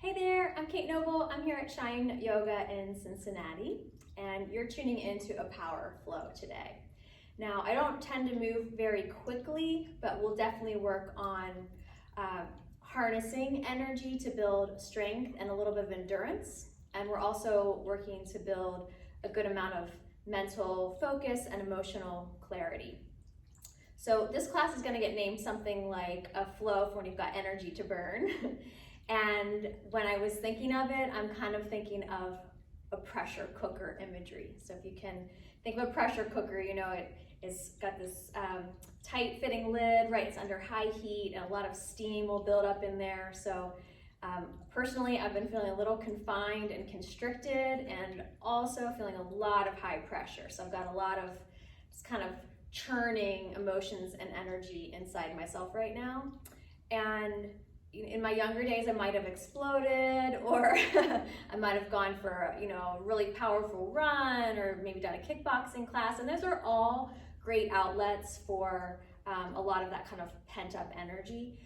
Hey there, I'm Kate Noble. I'm here at Shine Yoga in Cincinnati, and you're tuning into a power flow today. Now, I don't tend to move very quickly, but we'll definitely work on harnessing energy to build strength and a little bit of endurance. And we're also working to build a good amount of mental focus and emotional clarity. So this class is going to get named something like a flow for when you've got energy to burn. And when I was thinking of it, I'm kind of thinking of a pressure cooker imagery. So if you can think of a pressure cooker, you know, it's got this tight fitting lid, right? It's under high heat and a lot of steam will build up in there. So personally, I've been feeling a little confined and constricted and also feeling a lot of high pressure. So I've got a lot of just kind of churning emotions and energy inside myself right now. And in my younger days, I might have exploded, or I might have gone for a really powerful run, or maybe done a kickboxing class, and those are all great outlets for a lot of that kind of pent-up energy.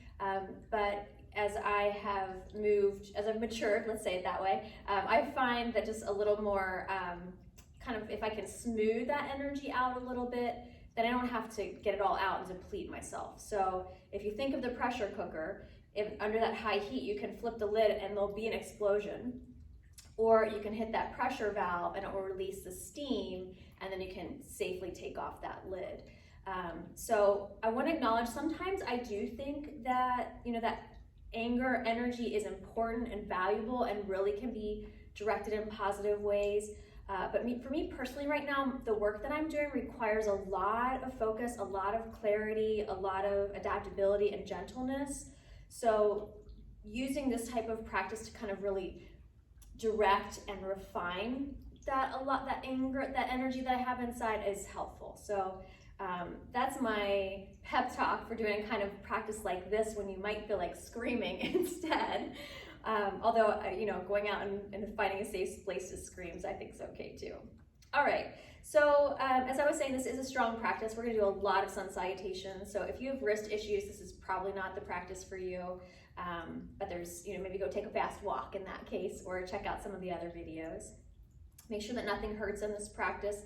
But as I have moved, as I've matured, let's say it that way, I find that just a little more kind of, if I can smooth that energy out a little bit, then I don't have to get it all out and deplete myself. So if you think of the pressure cooker, if under that high heat, you can flip the lid and there'll be an explosion, or you can hit that pressure valve and it will release the steam, and then you can safely take off that lid. So I want to acknowledge, sometimes I do think that, that anger energy is important and valuable and really can be directed in positive ways. But for me personally right now, the work that I'm doing requires a lot of focus, a lot of clarity, a lot of adaptability and gentleness. So using this type of practice to kind of really direct and refine that anger, that energy that I have inside is helpful. So that's my pep talk for doing kind of practice like this when you might feel like screaming instead. Although, going out and finding a safe place to scream, I think is okay too. All right, so as I was saying, this is a strong practice. We're gonna do a lot of sun salutations. So if you have wrist issues, this is probably not the practice for you. But there's, maybe go take a fast walk in that case, or check out some of the other videos. Make sure that nothing hurts in this practice.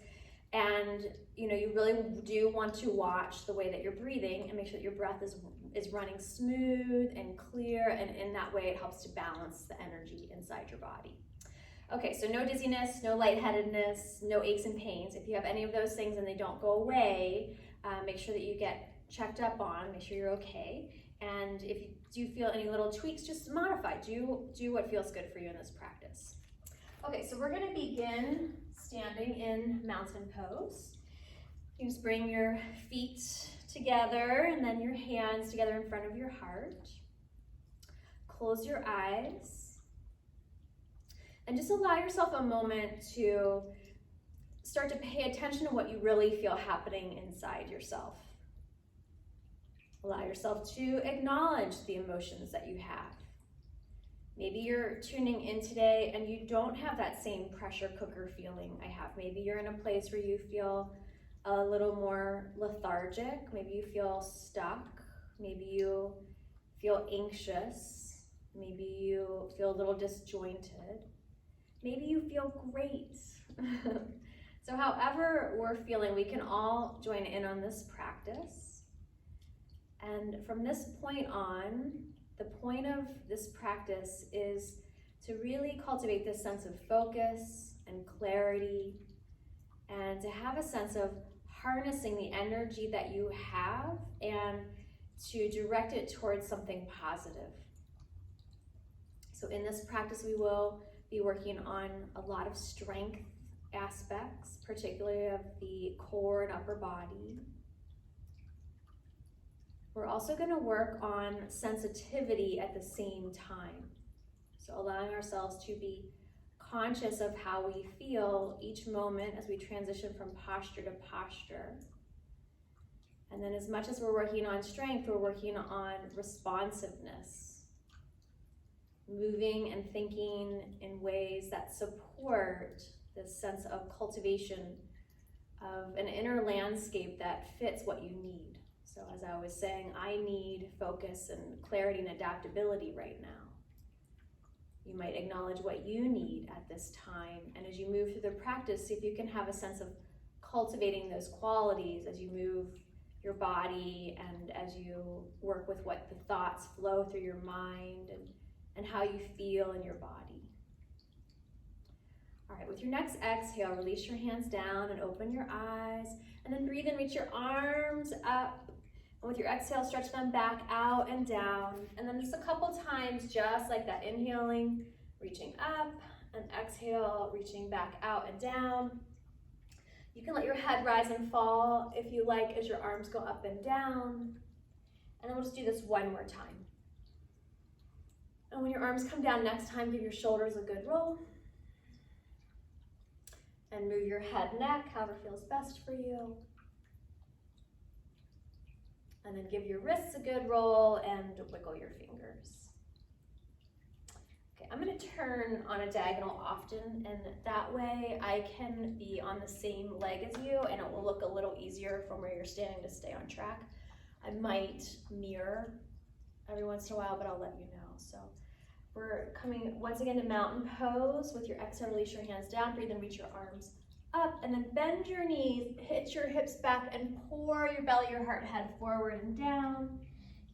And you really do want to watch the way that you're breathing and make sure that your breath is running smooth and clear, and in that way it helps to balance the energy inside your body. Okay, so no dizziness, no lightheadedness, no aches and pains. If you have any of those things and they don't go away, make sure that you get checked up on, make sure you're okay. And if you do feel any little tweaks, just modify, do what feels good for you in this practice. Okay, so we're gonna begin standing in mountain pose. You just bring your feet together and then your hands together in front of your heart. Close your eyes and just allow yourself a moment to start to pay attention to what you really feel happening inside yourself. Allow yourself to acknowledge the emotions that you have. Maybe you're tuning in today and you don't have that same pressure cooker feeling I have. Maybe you're in a place where you feel a little more lethargic. Maybe you feel stuck. Maybe you feel anxious. Maybe you feel a little disjointed. Maybe you feel great. So however we're feeling, we can all join in on this practice. And from this point on, the point of this practice is to really cultivate this sense of focus and clarity, and to have a sense of harnessing the energy that you have and to direct it towards something positive. So in this practice, we will be working on a lot of strength aspects, particularly of the core and upper body. We're also going to work on sensitivity at the same time. So allowing ourselves to be conscious of how we feel each moment as we transition from posture to posture. And then as much as we're working on strength, we're working on responsiveness. Moving and thinking in ways that support this sense of cultivation of an inner landscape that fits what you need. So as I was saying, I need focus and clarity and adaptability right now. You might acknowledge what you need at this time. And as you move through the practice, see if you can have a sense of cultivating those qualities as you move your body and as you work with what the thoughts flow through your mind and how you feel in your body. All right, with your next exhale, release your hands down and open your eyes, and then breathe and reach your arms up. And with your exhale, stretch them back out and down. And then just a couple times, just like that, inhaling, reaching up, and exhale, reaching back out and down. You can let your head rise and fall if you like as your arms go up and down. And then we'll just do this one more time. And when your arms come down next time, give your shoulders a good roll. And move your head, neck, however feels best for you. And then give your wrists a good roll and wiggle your fingers. Okay, I'm going to turn on a diagonal often, and that way I can be on the same leg as you, and it will look a little easier from where you're standing to stay on track. I might mirror every once in a while, but I'll let you know. So we're coming once again to mountain pose. With your exhale, release your hands down, breathe and reach your arms up, and then bend your knees, hitch your hips back, and pour your belly, your heart, head forward and down.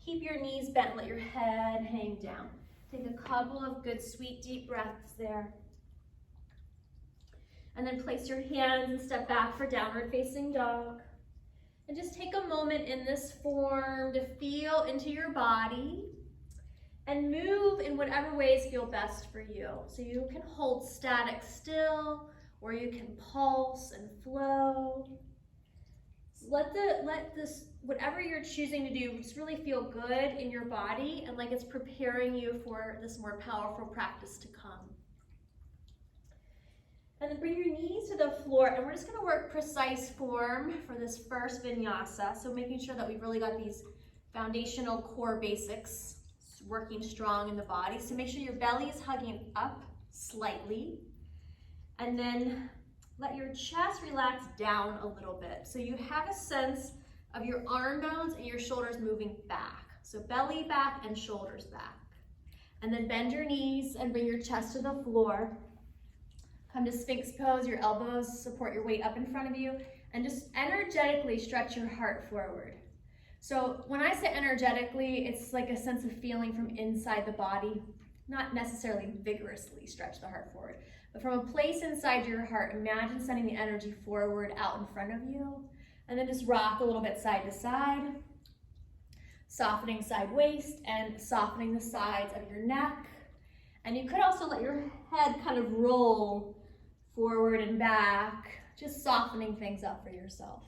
Keep your knees bent, let your head hang down. Take a couple of good, sweet, deep breaths there. And then place your hands and step back for downward facing dog. And just take a moment in this form to feel into your body and move in whatever ways feel best for you. So you can hold static still, or you can pulse and flow. Let this, whatever you're choosing to do, just really feel good in your body and like it's preparing you for this more powerful practice to come. And then bring your knees to the floor, and we're just gonna work precise form for this first vinyasa. So making sure that we've really got these foundational core basics working strong in the body. So make sure your belly is hugging up slightly. And then let your chest relax down a little bit. So you have a sense of your arm bones and your shoulders moving back. So belly back and shoulders back. And then bend your knees and bring your chest to the floor. Come to Sphinx pose, your elbows support your weight up in front of you, and just energetically stretch your heart forward. So when I say energetically, it's like a sense of feeling from inside the body, not necessarily vigorously stretch the heart forward, but from a place inside your heart, imagine sending the energy forward out in front of you, and then just rock a little bit side to side, softening side waist and softening the sides of your neck. And you could also let your head kind of roll forward and back, just softening things up for yourself.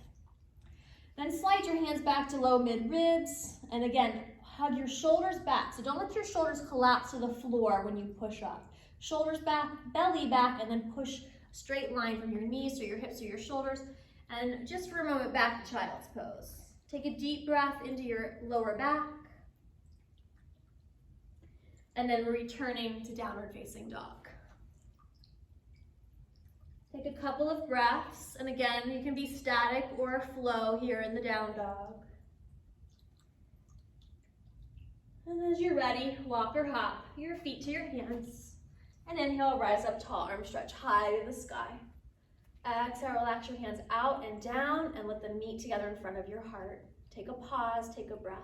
Then slide your hands back to low mid ribs, and again, hug your shoulders back. So don't let your shoulders collapse to the floor when you push up. Shoulders back, belly back, and then push a straight line from your knees to your hips to your shoulders. And just for a moment, back to child's pose. Take a deep breath into your lower back. And then returning to downward facing dog. Take a couple of breaths, and again, you can be static or flow here in the down dog. And as you're ready, walk or hop your feet to your hands. And inhale, rise up tall, arms stretch high to the sky. Exhale, relax your hands out and down and let them meet together in front of your heart. Take a pause, take a breath.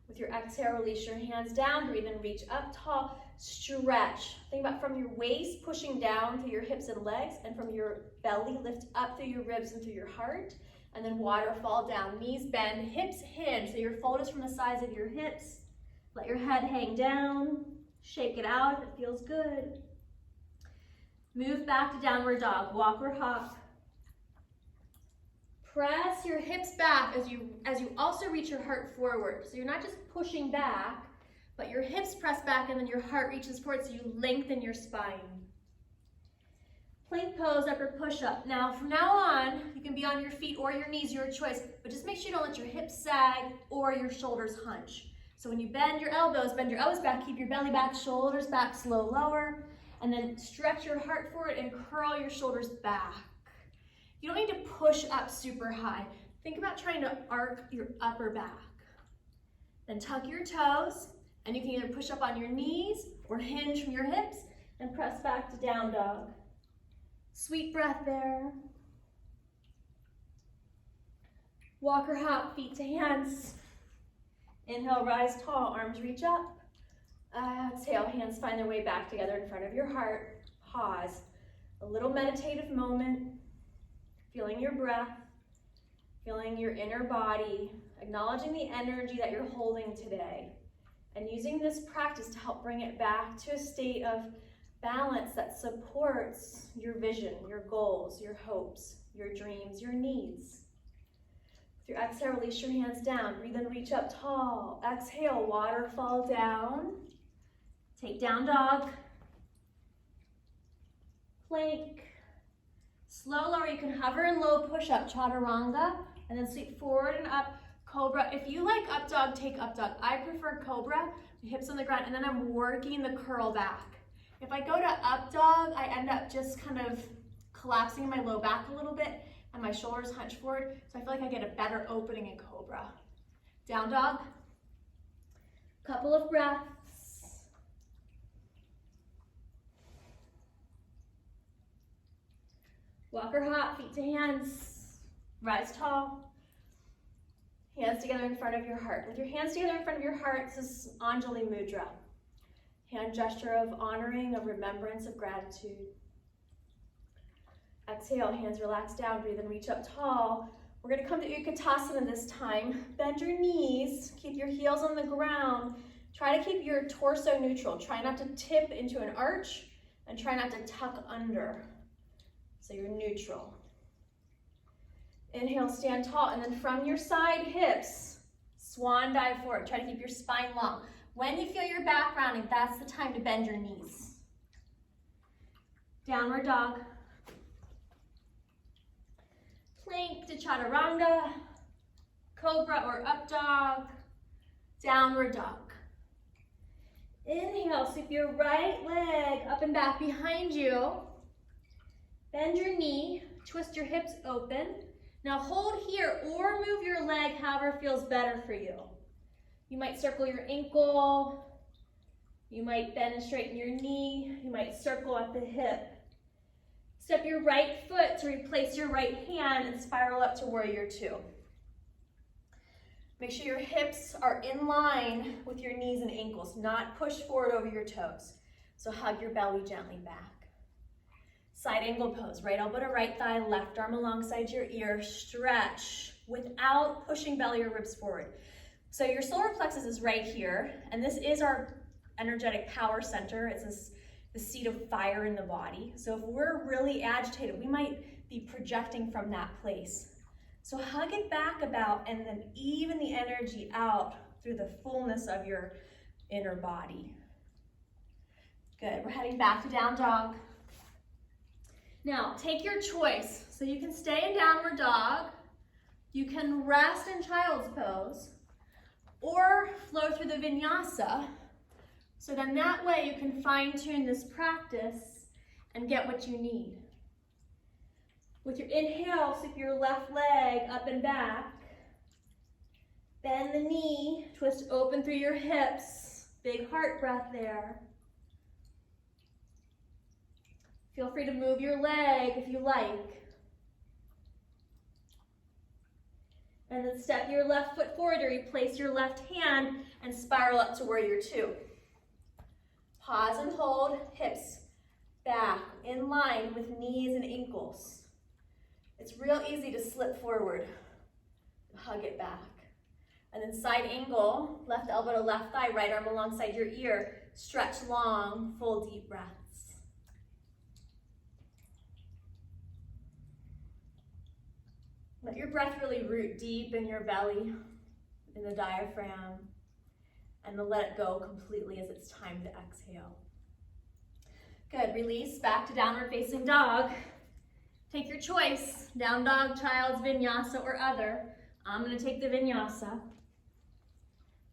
With your exhale, release your hands down, breathe and reach up tall, stretch. Think about from your waist pushing down through your hips and legs, and from your belly lift up through your ribs and through your heart, and then waterfall down, knees bend, hips hinge, so your fold is from the sides of your hips. Let your head hang down, shake it out if it feels good. Move back to downward dog, walk or hop. Press your hips back as you also reach your heart forward. So you're not just pushing back, but your hips press back and then your heart reaches forward so you lengthen your spine. Plank pose, upward push-up. Now from now on, you can be on your feet or your knees, your choice, but just make sure you don't let your hips sag or your shoulders hunch. So when you bend your elbows back, keep your belly back, shoulders back, slow lower, and then stretch your heart forward and curl your shoulders back. You don't need to push up super high. Think about trying to arc your upper back. Then tuck your toes, And you can either push up on your knees or hinge from your hips and press back to down dog. Sweet breath there. Walk or hop, feet to hands. Inhale, rise tall, arms reach up. Exhale, hands find their way back together in front of your heart. Pause. A little meditative moment. Feeling your breath, feeling your inner body, acknowledging the energy that you're holding today, and using this practice to help bring it back to a state of balance that supports your vision, your goals, your hopes, your dreams, your needs. With your exhale, release your hands down. Breathe in, reach up tall. Exhale, waterfall down. Take down dog. Plank. Slow lower, you can hover and low push up, chaturanga, and then sweep forward and up, cobra. If you like up dog, take up dog. I prefer cobra, hips on the ground, and then I'm working the curl back. If I go to up dog, I end up just kind of collapsing my low back a little bit, and my shoulders hunch forward, so I feel like I get a better opening in cobra. Down dog, couple of breaths. Walk or hop, feet to hands, rise tall. Hands together in front of your heart. With your hands together in front of your heart, this is Anjali Mudra. Hand gesture of honoring, of remembrance, of gratitude. Exhale, hands relax down, breathe and reach up tall. We're gonna come to Utkatasana this time. Bend your knees, keep your heels on the ground. Try to keep your torso neutral. Try not to tip into an arch and try not to tuck under. So you're neutral. Inhale, stand tall, and then from your side hips, swan dive forward. Try to keep your spine long. When you feel your back rounding, that's the time to bend your knees. Downward dog. Plank to chaturanga, cobra or up dog, downward dog. Inhale, sweep your right leg up and back behind you. Bend your knee, twist your hips open. Now hold here or move your leg however feels better for you. You might circle your ankle, you might bend and straighten your knee, you might circle at the hip. Step your right foot to replace your right hand and spiral up to warrior two. Make sure your hips are in line with your knees and ankles, not push forward over your toes. So hug your belly gently back. Side angle pose, right elbow to right thigh, left arm alongside your ear, stretch without pushing belly or ribs forward. So your solar plexus is right here, and this is our energetic power center. It's the seat of fire in the body. So if we're really agitated, we might be projecting from that place. So hug it back about and then even the energy out through the fullness of your inner body. Good, we're heading back to down dog. Now, take your choice. So you can stay in downward dog, you can rest in child's pose, or flow through the vinyasa. So then that way you can fine-tune this practice and get what you need. With your inhale, sweep your left leg up and back. Bend the knee, twist open through your hips. Big heart breath there. Feel free to move your leg if you like. And then step your left foot forward to replace your left hand and spiral up to warrior two. Pause and hold, hips back, in line with knees and ankles. It's real easy to slip forward, hug it back. And then side angle, left elbow to left thigh, right arm alongside your ear. Stretch long, full deep breaths. Let your breath really root deep in your belly, in the diaphragm, and then let it go completely as it's time to exhale. Good, release back to downward facing dog. Take your choice, down dog, child's vinyasa, or other. I'm gonna take the vinyasa.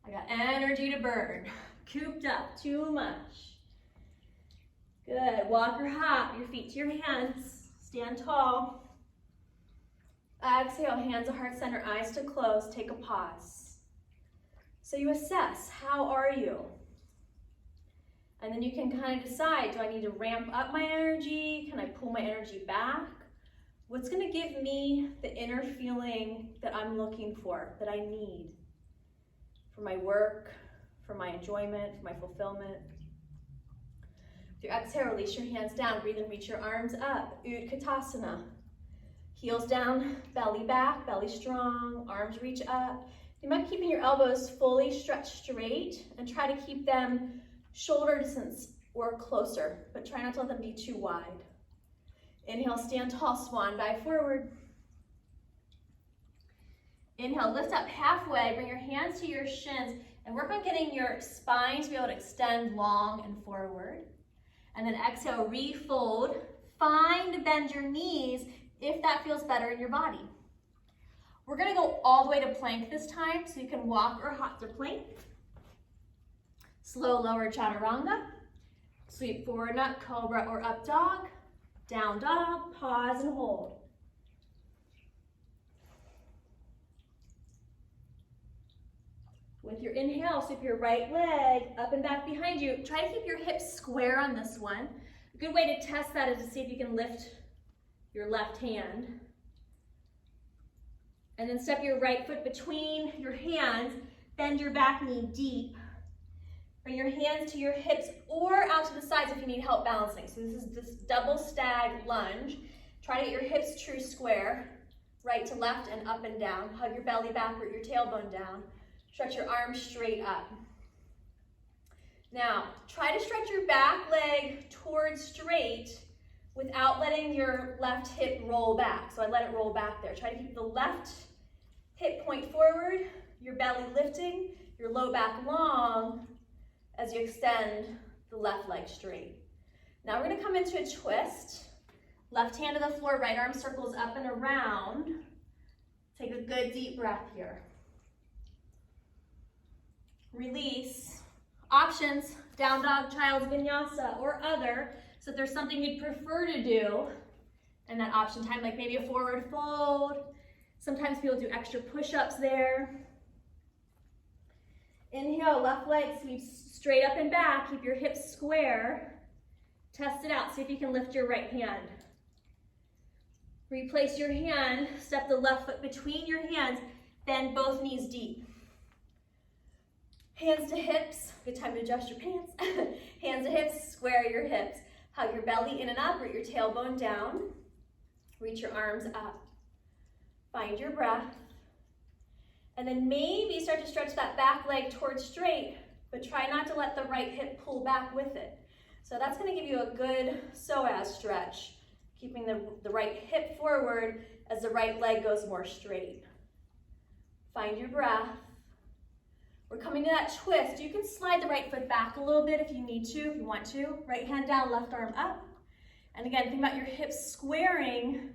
I got energy to burn, cooped up, too much. Good, walk or hop, your feet to your hands, stand tall. Exhale, hands to heart center, eyes to close, take a pause. So you assess, how are you? And then you can kind of decide, do I need to ramp up my energy? Can I pull my energy back? What's gonna give me the inner feeling that I'm looking for, that I need for my work, for my enjoyment, for my fulfillment? With your exhale, release your hands down. Breathe and reach your arms up. Utkatasana. Heels down, belly back, belly strong, arms reach up. You might be keeping your elbows fully stretched straight and try to keep them shoulder distance or closer, but try not to let them be too wide. Inhale, stand tall, swan dive forward. Inhale, lift up halfway, bring your hands to your shins, and work on getting your spine to be able to extend long and forward. And then exhale, refold. Find to bend your knees if that feels better in your body. We're gonna go all the way to plank this time, so you can walk or hop to plank. Slow lower chaturanga. Sweep forward nut, cobra or up dog. Down dog, pause and hold. With your inhale, sweep your right leg up and back behind you. Try to keep your hips square on this one. A good way to test that is to see if you can lift your left hand. And then step your right foot between your hands, bend your back knee deep. Bring your hands to your hips or out to the sides if you need help balancing. So this is this double stag lunge. Try to get your hips true square, right to left and up and down. Hug your belly back, root your tailbone down. Stretch your arms straight up. Now, try to stretch your back leg towards straight without letting your left hip roll back. So I let it roll back there. Try to keep the left hip point forward, your belly lifting, your low back long as you extend the left leg straight. Now we're gonna come into a twist. Left hand to the floor, right arm circles up and around. Take a good deep breath here. Release. Options, down dog, child's vinyasa, or other. So if there's something you'd prefer to do in that option time, like maybe a forward fold. Sometimes people do extra push-ups there. Inhale, left leg sweeps straight up and back. Keep your hips square. Test it out. See if you can lift your right hand. Replace your hand. Step the left foot between your hands. Bend both knees deep. Hands to hips. Good time to adjust your pants. Hands to hips. Square your hips. Hug your belly in and up. Root your tailbone down. Reach your arms up. Find your breath. And then maybe start to stretch that back leg towards straight, but try not to let the right hip pull back with it. So that's gonna give you a good psoas stretch, keeping the right hip forward as the right leg goes more straight. Find your breath. We're coming to that twist. You can slide the right foot back a little bit if you need to, if you want to. Right hand down, left arm up. And again, think about your hips squaring,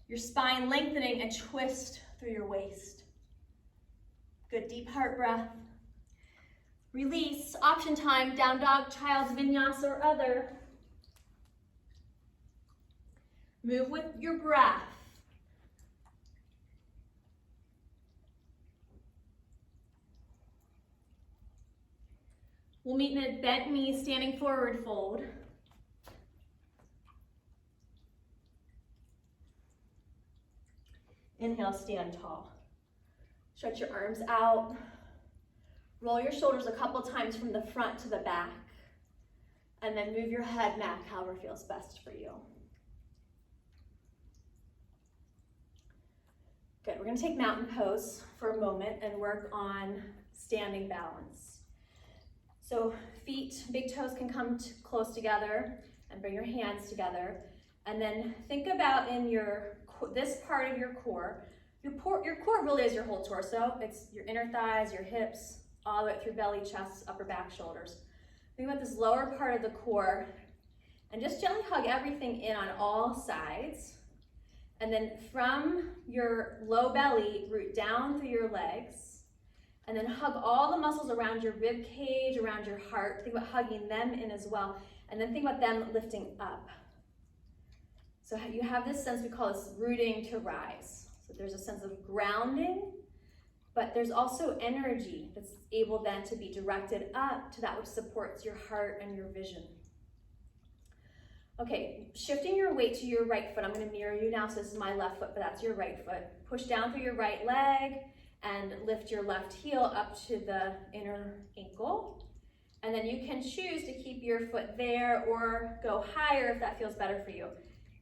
your spine lengthening, and twist through your waist. Good deep heart breath. Release. Option time, down dog, child's vinyasa, or other. Move with your breath. We'll meet in a bent knee, standing forward fold. Inhale, stand tall. Stretch your arms out. Roll your shoulders a couple times from the front to the back. And then move your head back however feels best for you. Good, we're gonna take mountain pose for a moment and work on standing balance. So feet, big toes can come close together and bring your hands together. And then think about in this part of your core. Your core really is your whole torso. It's your inner thighs, your hips, all the way through belly, chest, upper back, shoulders. Think about this lower part of the core and just gently hug everything in on all sides. And then from your low belly, root down through your legs. And then hug all the muscles around your rib cage, around your heart. Think about hugging them in as well. And then think about them lifting up. So you have this sense, we call this rooting to rise. So there's a sense of grounding but there's also energy that's able then to be directed up to that which supports your heart and your vision. Okay, shifting your weight to your right foot. I'm going to mirror you now, so this is my left foot, but that's your right foot. Push down through your right leg and lift your left heel up to the inner ankle. And then you can choose to keep your foot there or go higher if that feels better for you.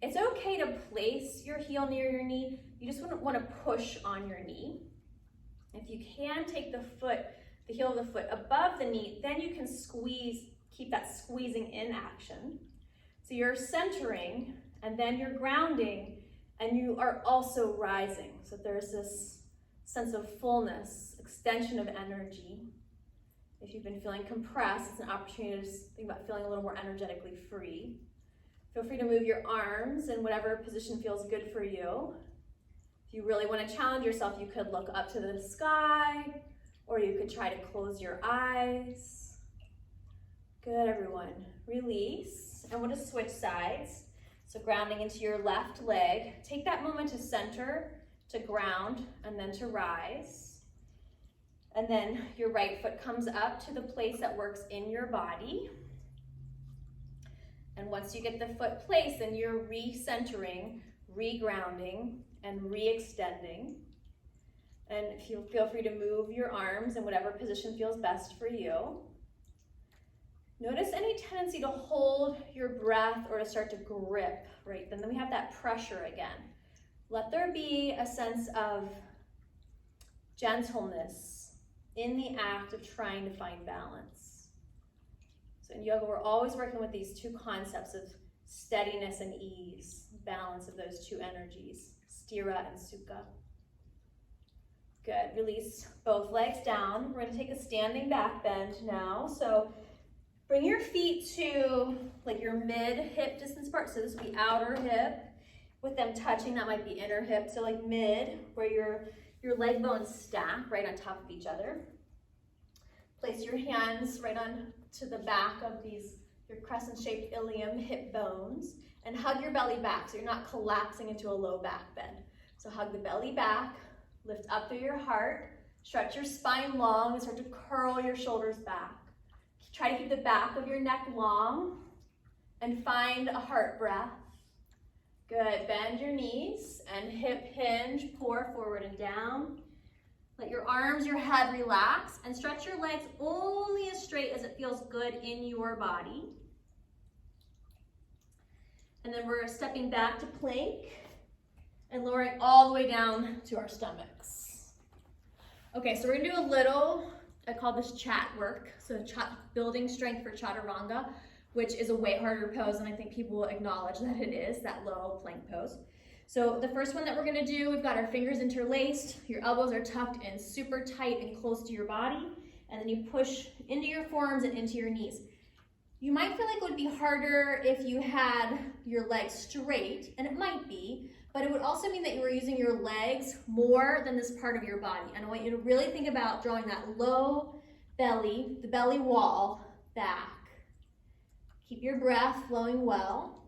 It's okay to place your heel near your knee. You just want to push on your knee. If you can take the heel of the foot above the knee, then you can squeeze, keep that squeezing in action. So you're centering, and then you're grounding, and you are also rising. So there's this sense of fullness, extension of energy. If you've been feeling compressed, it's an opportunity to think about feeling a little more energetically free. Feel free to move your arms in whatever position feels good for you. If you really want to challenge yourself, you could look up to the sky, or you could try to close your eyes. Good, everyone. Release, and we'll just switch sides. So grounding into your left leg. Take that moment to center, to ground, and then to rise. And then your right foot comes up to the place that works in your body. And once you get the foot placed, then you're re-centering, re-grounding, and re-extending. And feel free to move your arms in whatever position feels best for you. Notice any tendency to hold your breath or to start to grip, right? Then we have that pressure again. Let there be a sense of gentleness in the act of trying to find balance. So in yoga, we're always working with these two concepts of steadiness and ease, balance of those two energies, stira and sukha. Good, release both legs down. We're gonna take a standing back bend now. So bring your feet to like your mid-hip distance part. So this would be outer hip with them touching. That might be inner hip. So like mid, where your leg bones stack right on top of each other. Place your hands right on to the back of your crescent-shaped ilium hip bones, and hug your belly back so you're not collapsing into a low back bend. So hug the belly back, lift up through your heart, stretch your spine long, and start to curl your shoulders back. Try to keep the back of your neck long and find a heart breath. Good, bend your knees and hip hinge, pour forward and down. Let your arms, your head relax, and stretch your legs only as straight as it feels good in your body. And then we're stepping back to plank and lowering all the way down to our stomachs. Okay, so we're gonna do a little, I call this chat work. So building strength for chaturanga, which is a way harder pose, and I think people will acknowledge that it is, that low plank pose. So the first one that we're gonna do, we've got our fingers interlaced, your elbows are tucked in super tight and close to your body, and then you push into your forearms and into your knees. You might feel like it would be harder if you had your legs straight, and it might be, but it would also mean that you were using your legs more than this part of your body. And I want you to really think about drawing that low belly, the belly wall, back. Keep your breath flowing well.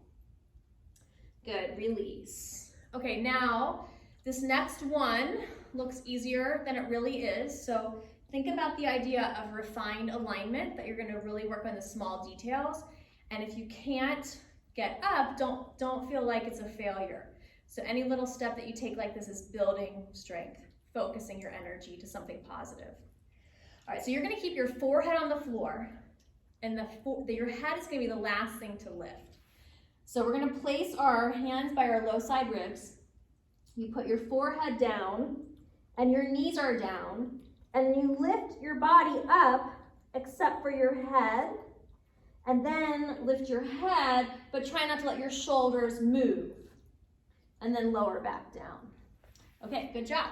Good, release. Okay, now this next one looks easier than it really is. So think about the idea of refined alignment, that you're gonna really work on the small details. And if you can't get up, don't feel like it's a failure. So any little step that you take like this is building strength, focusing your energy to something positive. All right, so you're gonna keep your forehead on the floor, and your head is gonna be the last thing to lift. So we're gonna place our hands by our low side ribs. You put your forehead down, and your knees are down, and you lift your body up except for your head, and then lift your head, but try not to let your shoulders move. And then lower back down. Okay, good job.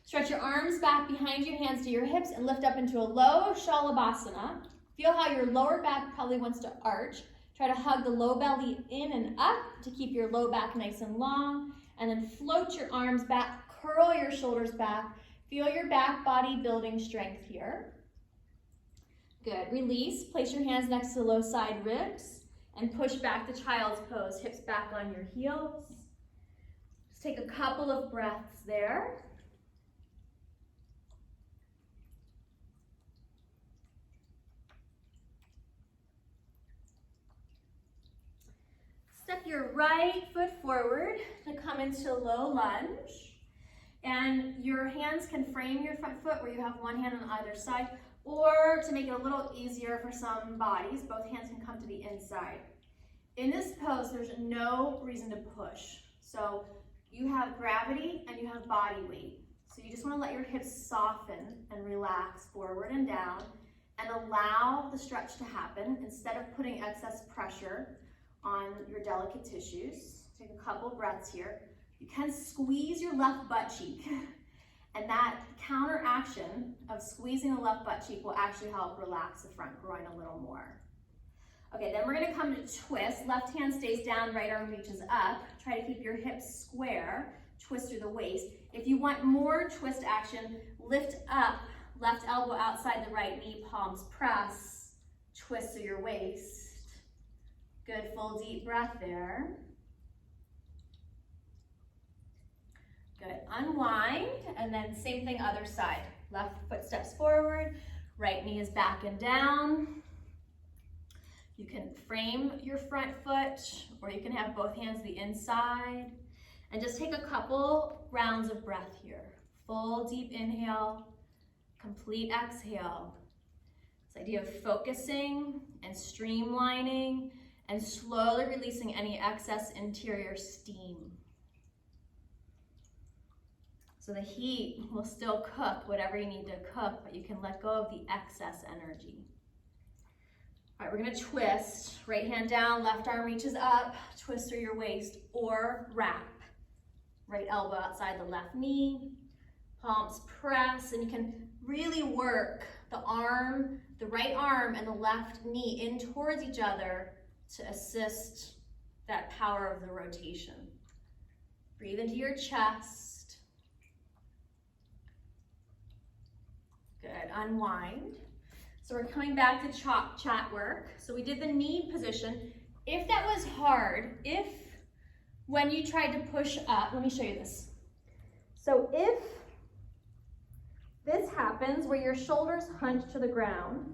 Stretch your arms back behind you, hands to your hips, and lift up into a low Shalabhasana. Feel how your lower back probably wants to arch. Try to hug the low belly in and up to keep your low back nice and long, and then float your arms back, curl your shoulders back. Feel your back body building strength here. Good, release. Place your hands next to the low side ribs and push back to child's pose, hips back on your heels. Take a couple of breaths there. Step your right foot forward to come into low lunge. And your hands can frame your front foot where you have one hand on either side, or to make it a little easier for some bodies, both hands can come to the inside. In this pose, there's no reason to push. So you have gravity and you have body weight. So you just want to let your hips soften and relax forward and down and allow the stretch to happen instead of putting excess pressure on your delicate tissues. Take a couple breaths here. You can squeeze your left butt cheek, and that counteraction of squeezing the left butt cheek will actually help relax the front groin a little more. Okay, then we're gonna come to twist. Left hand stays down, right arm reaches up. Try to keep your hips square, twist through the waist. If you want more twist action, lift up, left elbow outside the right knee, palms press, twist through your waist. Good, full deep breath there. Good, unwind, and then same thing other side. Left foot steps forward, right knee is back and down. You can frame your front foot, or you can have both hands to the inside. And just take a couple rounds of breath here. Full deep inhale, complete exhale. This idea of focusing and streamlining and slowly releasing any excess interior steam. So the heat will still cook whatever you need to cook, but you can let go of the excess energy. All right, we're gonna twist. Right hand down, left arm reaches up, twist through your waist, or wrap. Right elbow outside the left knee, palms press, and you can really work the arm, the right arm and the left knee in towards each other to assist that power of the rotation. Breathe into your chest. Good, unwind. So we're coming back to chat work. So we did the knee position. If that was hard, when you tried to push up, let me show you this. So if this happens where your shoulders hunch to the ground,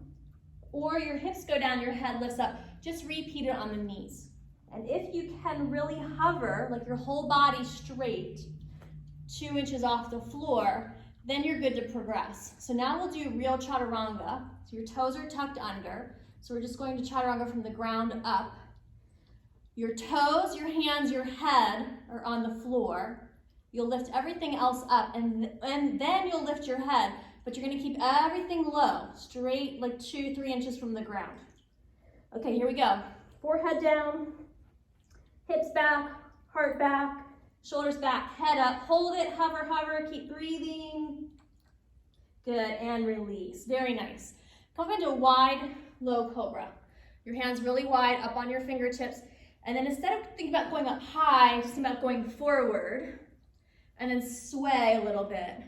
or your hips go down, your head lifts up, just repeat it on the knees. And if you can really hover, like your whole body straight, 2 inches off the floor, then you're good to progress. So now we'll do real chaturanga. So your toes are tucked under. So we're just going to chaturanga from the ground up. Your toes, your hands, your head are on the floor. You'll lift everything else up, and then you'll lift your head, but you're gonna keep everything low, straight, like 2-3 inches from the ground. Okay, here we go. Forehead down, hips back, heart back, shoulders back, head up, hold it, hover, hover, keep breathing. Good, and release, very nice. Come into a wide, low cobra. Your hands really wide, up on your fingertips, and then instead of thinking about going up high, just think about going forward, and then sway a little bit.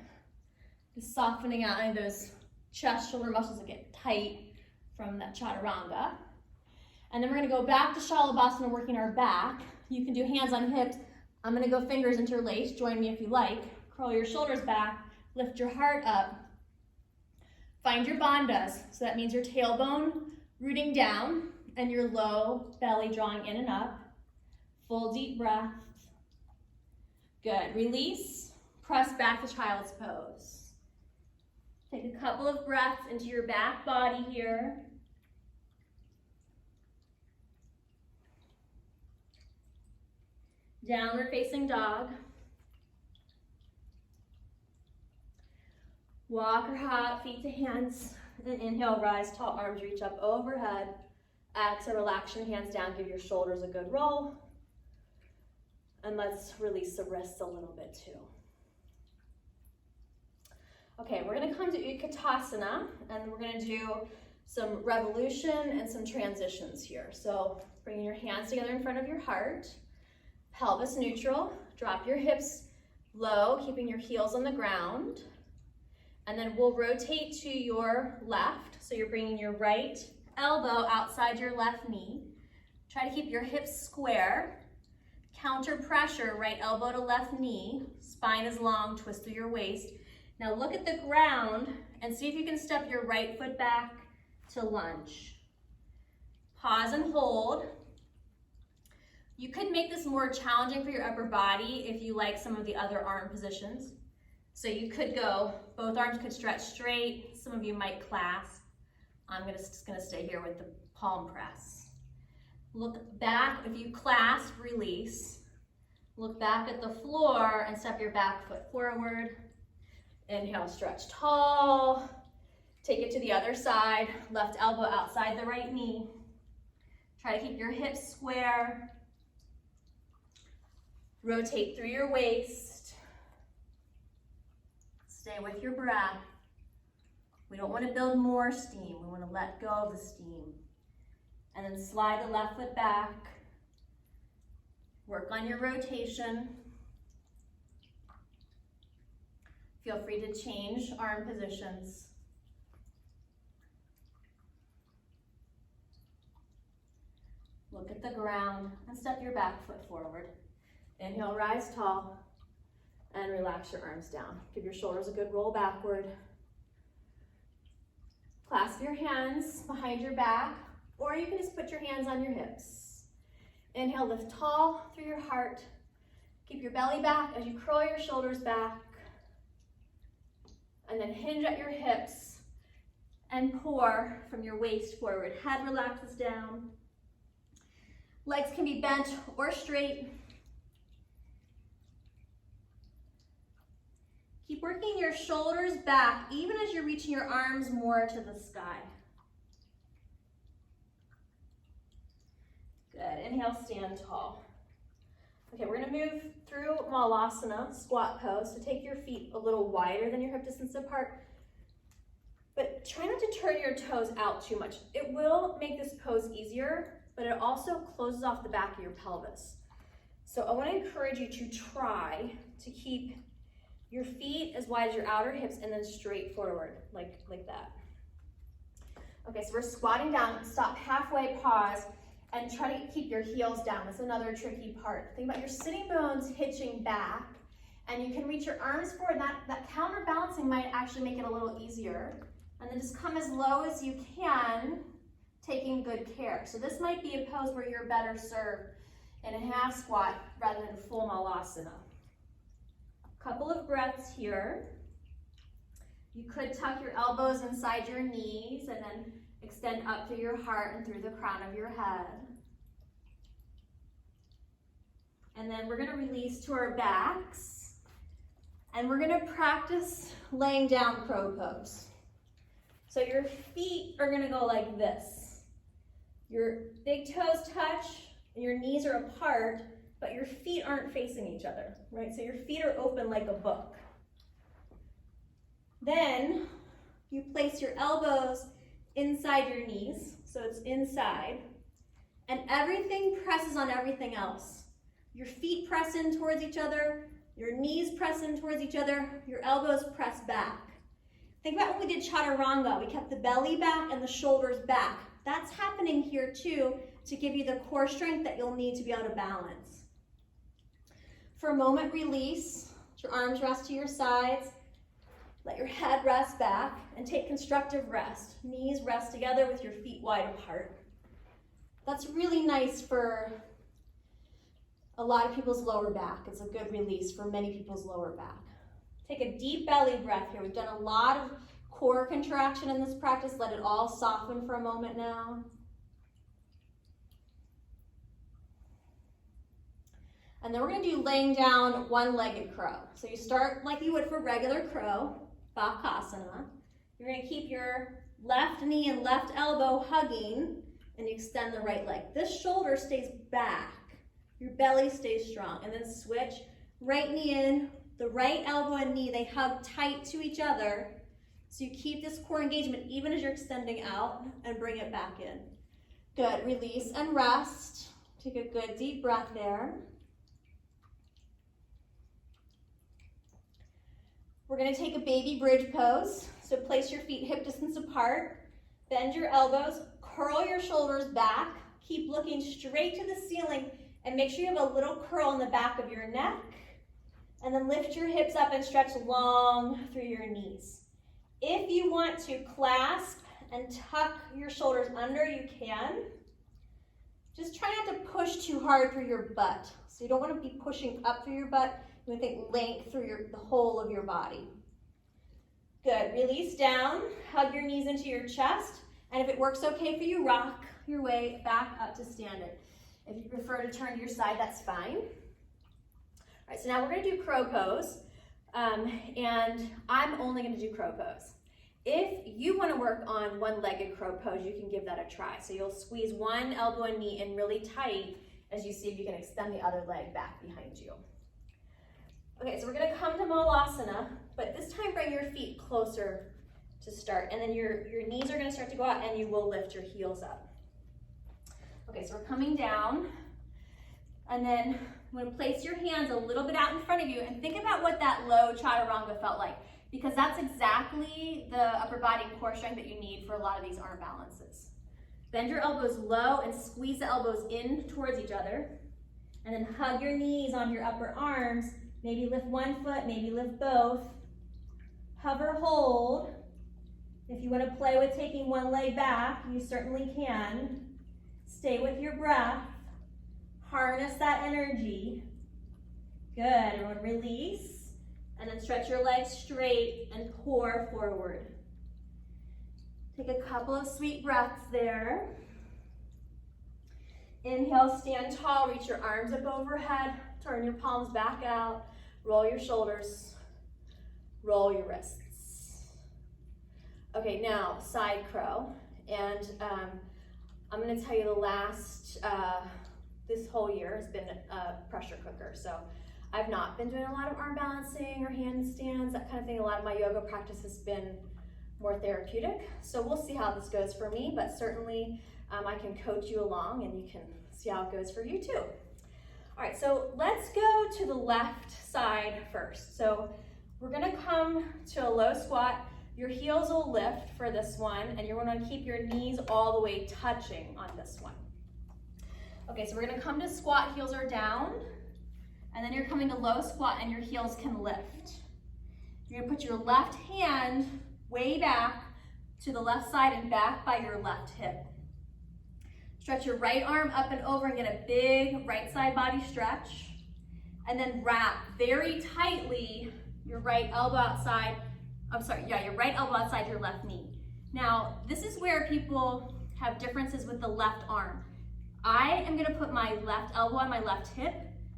Just softening out any of those chest, shoulder muscles that get tight from that chaturanga. And then we're gonna go back to Shalabhasana, working our back. You can do hands on hips. I'm gonna go fingers interlaced. Join me if you like. Curl your shoulders back, lift your heart up. Find your bandhas. So that means your tailbone rooting down and your low belly drawing in and up. Full deep breath. Good, release, press back to child's pose. Take a couple of breaths into your back body here. Downward facing dog. Walk or hop, feet to hands, and inhale, rise tall, arms reach up overhead. Exhale, relax your hands down, give your shoulders a good roll. And let's release the wrists a little bit too. Okay, we're gonna come to Utkatasana, and we're gonna do some revolution and some transitions here. So bringing your hands together in front of your heart, pelvis neutral, drop your hips low, keeping your heels on the ground. And then we'll rotate to your left. So you're bringing your right elbow outside your left knee. Try to keep your hips square. Counter pressure, right elbow to left knee. Spine is long, twist through your waist. Now look at the ground and see if you can step your right foot back to lunge. Pause and hold. You could make this more challenging for your upper body if you like some of the other arm positions. So you could go, both arms could stretch straight. Some of you might clasp. I'm just gonna stay here with the palm press. Look back, if you clasp, release. Look back at the floor and step your back foot forward. Inhale, stretch tall. Take it to the other side. Left elbow outside the right knee. Try to keep your hips square. Rotate through your waist. Stay with your breath. We don't want to build more steam. We want to let go of the steam. And then slide the left foot back. Work on your rotation. Feel free to change arm positions. Look at the ground and step your back foot forward. Inhale, rise tall, and relax your arms down. Give your shoulders a good roll backward. Clasp your hands behind your back, or you can just put your hands on your hips. Inhale, lift tall through your heart. Keep your belly back as you curl your shoulders back. And then hinge at your hips and pour from your waist forward. Head relaxes down. Legs can be bent or straight. Keep working your shoulders back, even as you're reaching your arms more to the sky. Good, inhale, stand tall. Okay, we're gonna move through Malasana, squat pose. So take your feet a little wider than your hip distance apart, but try not to turn your toes out too much. It will make this pose easier, but it also closes off the back of your pelvis. So I wanna encourage you to try to keep your feet as wide as your outer hips and then straight forward, like that. Okay, so we're squatting down, stop halfway, pause, and try to keep your heels down. That's another tricky part. Think about your sitting bones hitching back, and you can reach your arms forward. That counterbalancing might actually make it a little easier. And then just come as low as you can, taking good care. So this might be a pose where you're better served in a half squat rather than full Malasana. Couple of breaths here. You could tuck your elbows inside your knees and then extend up through your heart and through the crown of your head. And then we're gonna release to our backs. And we're gonna practice laying down crow pose. So your feet are gonna go like this. Your big toes touch and your knees are apart, but your feet aren't facing each other, right? So your feet are open like a book. Then you place your elbows inside your knees, so it's inside, and everything presses on everything else. Your feet press in towards each other, your knees press in towards each other, your elbows press back. Think about when we did chaturanga, we kept the belly back and the shoulders back. That's happening here too, to give you the core strength that you'll need to be able to balance. For a moment, release, let your arms rest to your sides. Let your head rest back and take constructive rest. Knees rest together with your feet wide apart. That's really nice for a lot of people's lower back. It's a good release for many people's lower back. Take a deep belly breath here. We've done a lot of core contraction in this practice. Let it all soften for a moment now. And then we're gonna do laying down one-legged crow. So you start like you would for regular crow. Bakasana. You're going to keep your left knee and left elbow hugging and you extend the right leg. This shoulder stays back. Your belly stays strong. And then switch. Right knee in, the right elbow and knee, they hug tight to each other. So you keep this core engagement even as you're extending out and bring it back in. Good. Release and rest. Take a good deep breath there. We're going to take a baby bridge pose. So place your feet hip distance apart, bend your elbows, curl your shoulders back, keep looking straight to the ceiling, and make sure you have a little curl in the back of your neck, and then lift your hips up and stretch long through your knees. If you want to clasp and tuck your shoulders under, you can. Just try not to push too hard through your butt. So you don't want to be pushing up through your butt. You want to think length through the whole of your body. Good, release down, hug your knees into your chest, and if it works okay for you, rock your way back up to standing. If you prefer to turn to your side, that's fine. All right, so now we're gonna do crow pose, and I'm only gonna do crow pose. If you wanna work on one-legged crow pose, you can give that a try. So you'll squeeze one elbow and knee in really tight as you see if you can extend the other leg back behind you. Okay, so we're gonna come to Malasana, but this time bring your feet closer to start, and then your knees are gonna start to go out and you will lift your heels up. Okay, so we're coming down, and then I'm gonna place your hands a little bit out in front of you and think about what that low chaturanga felt like, because that's exactly the upper body core strength that you need for a lot of these arm balances. Bend your elbows low and squeeze the elbows in towards each other, and then hug your knees on your upper arms. Maybe lift one foot, maybe lift both. Hover, hold. If you want to play with taking one leg back, you certainly can. Stay with your breath. Harness that energy. Good, everyone release. And then stretch your legs straight and core forward. Take a couple of sweet breaths there. Inhale, stand tall, reach your arms up overhead, turn your palms back out, roll your shoulders, roll your wrists. Okay, now side crow, and I'm gonna tell you the last, this whole year has been a pressure cooker, so I've not been doing a lot of arm balancing or handstands, that kind of thing. A lot of my yoga practice has been more therapeutic, so we'll see how this goes for me, but certainly I can coach you along and you can see how it goes for you too. All right, so let's go to the left side first. So we're gonna come to a low squat. Your heels will lift for this one, and you're gonna keep your knees all the way touching on this one. Okay, so we're gonna come to squat, heels are down, and then you're coming to low squat and your heels can lift. You're gonna put your left hand way back to the left side and back by your left hip. Stretch your right arm up and over and get a big right side body stretch. And then wrap very tightly your right elbow outside, your right elbow outside your left knee. Now, this is where people have differences with the left arm. I am gonna put my left elbow on my left hip.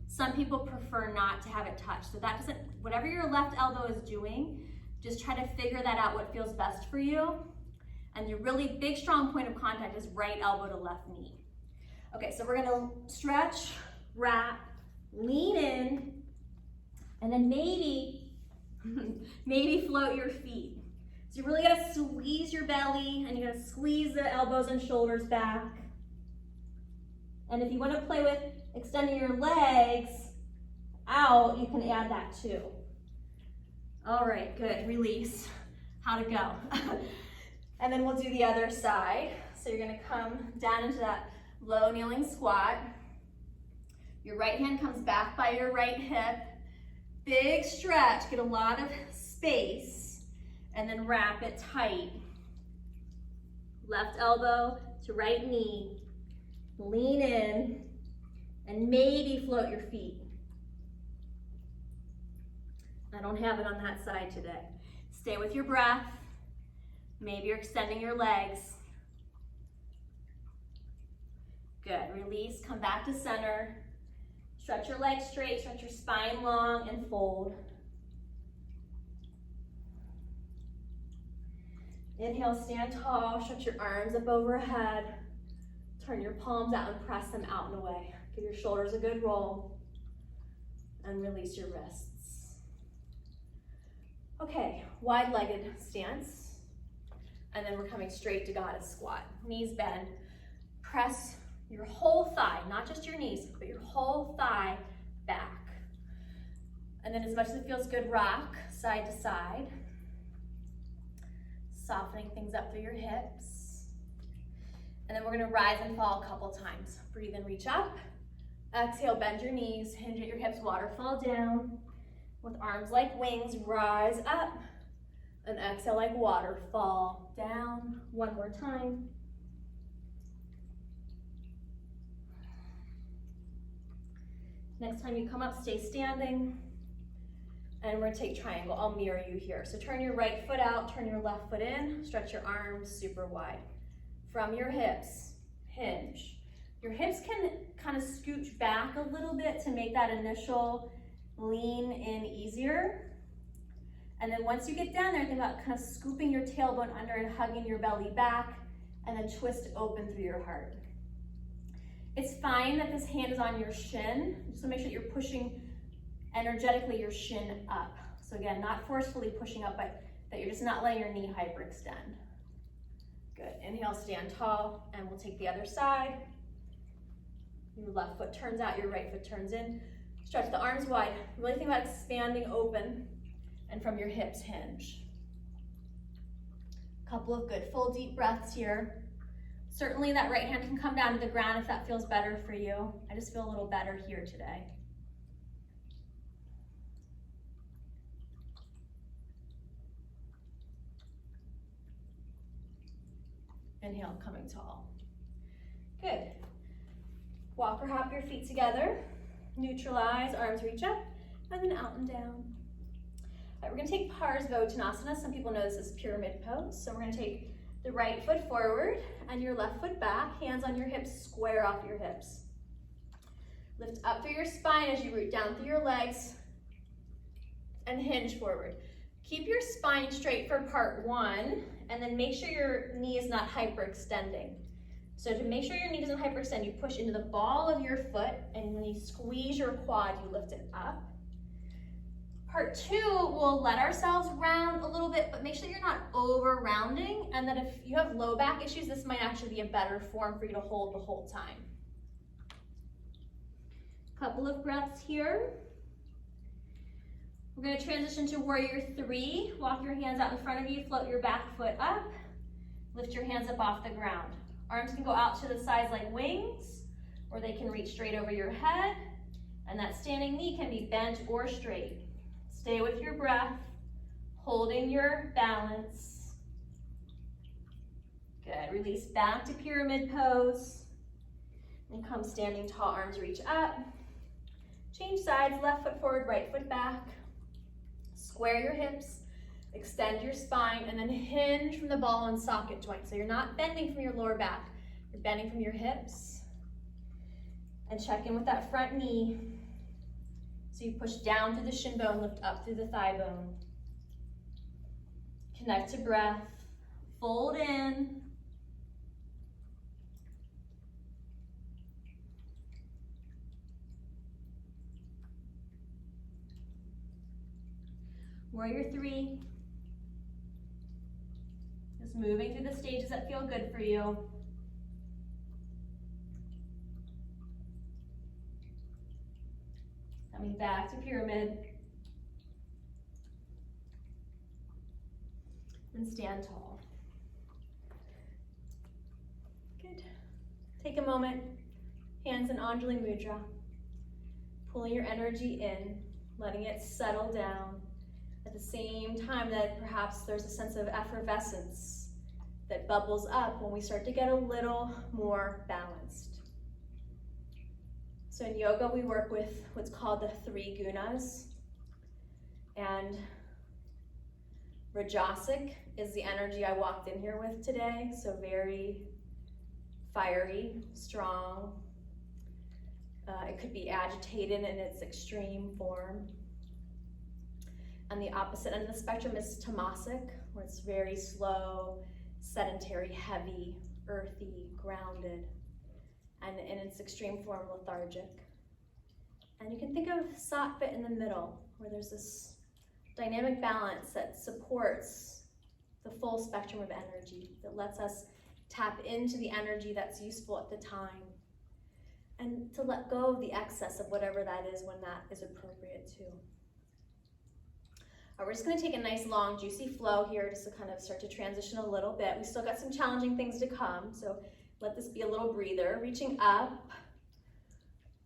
Some people prefer not to have it touch. So that doesn't, whatever your left elbow is doing, just try to figure that out, what feels best for you. And your really big, strong point of contact is right elbow to left knee. Okay, so we're gonna stretch, wrap, lean in, and then maybe float your feet. So you really gotta squeeze your belly, and you gotta squeeze the elbows and shoulders back. And if you wanna play with extending your legs out, you can add that too. All right, good, release. How'd it go? And then we'll do the other side. So you're gonna come down into that low kneeling squat. Your right hand comes back by your right hip. Big stretch, get a lot of space, and then wrap it tight. Left elbow to right knee. Lean in, and maybe float your feet. I don't have it on that side today. Stay with your breath. Maybe you're extending your legs. Good, release, come back to center. Stretch your legs straight, stretch your spine long, and fold. Inhale, stand tall, stretch your arms up overhead. Turn your palms out and press them out and away. Give your shoulders a good roll, and release your wrists. Okay, wide-legged stance. And then we're coming straight to goddess squat. Knees bend. Press your whole thigh, not just your knees, but your whole thigh back. And then as much as it feels good, rock side to side. Softening things up through your hips. And then we're gonna rise and fall a couple times. Breathe in, reach up. Exhale, bend your knees, hinge at your hips, waterfall down. With arms like wings, rise up. And exhale like waterfall down. One more time. Next time you come up, stay standing. And we're gonna take triangle. I'll mirror you here. So turn your right foot out, turn your left foot in, stretch your arms super wide. From your hips, hinge. Your hips can kind of scooch back a little bit to make that initial lean in easier. And then once you get down there, think about kind of scooping your tailbone under and hugging your belly back, and then twist open through your heart. It's fine that this hand is on your shin. Just make sure that you're pushing energetically your shin up. So again, not forcefully pushing up, but that you're just not letting your knee hyperextend. Good. Inhale, stand tall, and we'll take the other side. Your left foot turns out, your right foot turns in. Stretch the arms wide. Really think about expanding open, and from your hips, hinge. Couple of good full deep breaths here. Certainly that right hand can come down to the ground if that feels better for you. I just feel a little better here today. Inhale, coming tall. Good. Walk or hop your feet together. Neutralize, arms reach up, and then out and down. All right, we're gonna take Parsvottanasana. Some people know this as pyramid pose. So we're gonna take the right foot forward and your left foot back, hands on your hips, square off your hips. Lift up through your spine as you root down through your legs and hinge forward. Keep your spine straight for part one, and then make sure your knee is not hyperextending. So to make sure your knee doesn't hyperextend, you push into the ball of your foot, and when you squeeze your quad, you lift it up. Part two, we'll let ourselves round a little bit, but make sure you're not over rounding, and that if you have low back issues, this might actually be a better form for you to hold the whole time. Couple of breaths here. We're going to transition to warrior three. Walk your hands out in front of you, float your back foot up, lift your hands up off the ground. Arms can go out to the sides like wings, or they can reach straight over your head, and that standing knee can be bent or straight. Stay with your breath, holding your balance. Good, release back to pyramid pose, and come standing tall, arms reach up. Change sides, left foot forward, right foot back. Square your hips, extend your spine, and then hinge from the ball and socket joint. So you're not bending from your lower back, you're bending from your hips. And check in with that front knee. So you push down through the shin bone, lift up through the thigh bone. Connect to breath, fold in. Warrior three. Just moving through the stages that feel good for you. Coming back to pyramid. And stand tall. Good. Take a moment, hands in Anjali Mudra. Pulling your energy in, letting it settle down. At the same time that perhaps there's a sense of effervescence that bubbles up when we start to get a little more balanced. So in yoga, we work with what's called the three gunas. And Rajasic is the energy I walked in here with today. So very fiery, strong. It could be agitated in its extreme form. And the opposite end of the spectrum is tamasic, where it's very slow, sedentary, heavy, earthy, grounded, and in its extreme form, lethargic. And you can think of sattva in the middle, where there's this dynamic balance that supports the full spectrum of energy, that lets us tap into the energy that's useful at the time, and to let go of the excess of whatever that is when that is appropriate too. We're just going to take a nice long juicy flow here just to kind of start to transition a little bit. We still got some challenging things to come, so let this be a little breather. Reaching up,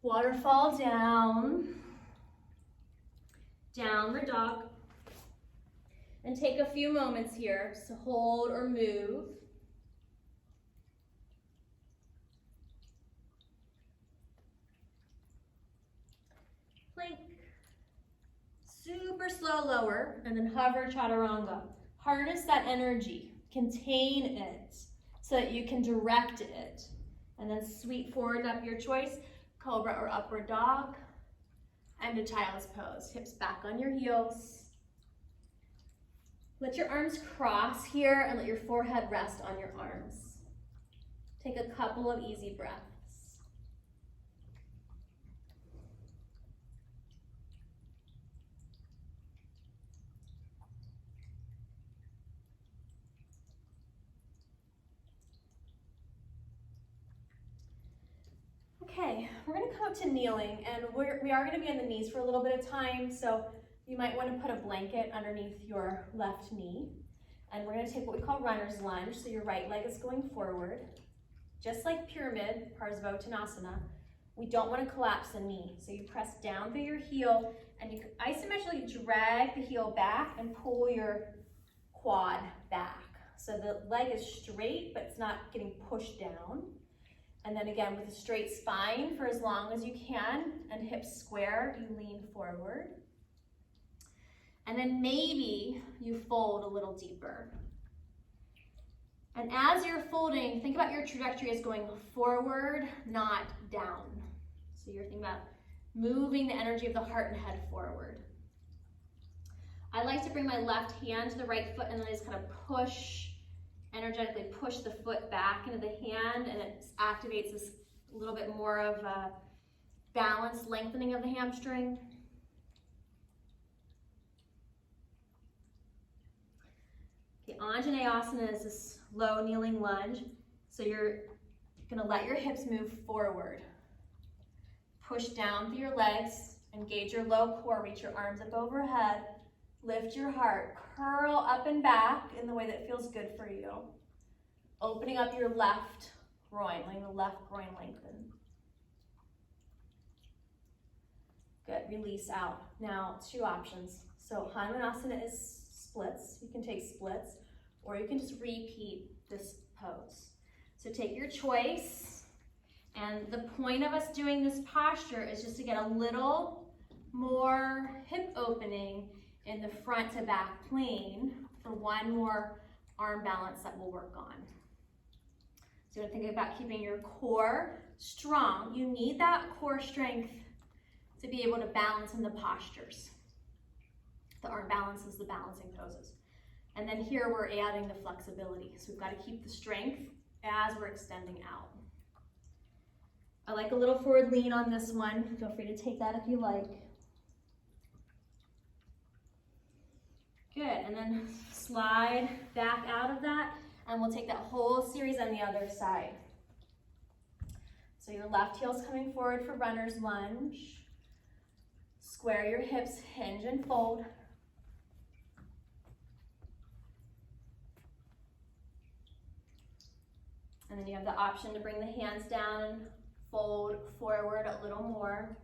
waterfall down, downward dog, and take a few moments here to hold or move. plank. Super slow lower, and then hover chaturanga. Harness that energy, contain it, so that you can direct it. And then sweep forward up your choice, cobra or upward dog, and a child's pose. Hips back on your heels. Let your arms cross here and let your forehead rest on your arms. Take a couple of easy breaths. Okay, we're gonna come up to kneeling, and we are gonna be on the knees for a little bit of time, so you might wanna put a blanket underneath your left knee. And we're gonna take what we call runner's lunge, so your right leg is going forward. Just like pyramid, Parsvottanasana, we don't wanna collapse the knee. So you press down through your heel, and you isometrically drag the heel back and pull your quad back. So the leg is straight, but it's not getting pushed down. And then again, with a straight spine for as long as you can, and hips square, you lean forward. And then maybe you fold a little deeper. And as you're folding, think about your trajectory as going forward, not down. So you're thinking about moving the energy of the heart and head forward. I like to bring my left hand to the right foot and then I just kind of push, energetically push the foot back into the hand, and it activates this little bit more of a balanced lengthening of the hamstring. Okay, Anjaneyasana is this low kneeling lunge. So you're gonna let your hips move forward. Push down through your legs, engage your low core, reach your arms up overhead, lift your heart, curl up and back in the way that feels good for you. Opening up your left groin, letting the left groin lengthen. Good, release out. Now, two options. So Hanumanasana is splits. You can take splits, or you can just repeat this pose. So take your choice, and the point of us doing this posture is just to get a little more hip opening in the front to back plane for one more arm balance that we'll work on. So you're thinking about keeping your core strong. You need that core strength to be able to balance in the postures. The arm balance is the balancing poses. And then here we're adding the flexibility. So we've got to keep the strength as we're extending out. I like a little forward lean on this one. Feel free to take that if you like. Good, and then slide back out of that, and we'll take that whole series on the other side. So your left heel's coming forward for runner's lunge. Square your hips, hinge and fold. And then you have the option to bring the hands down and fold forward a little more.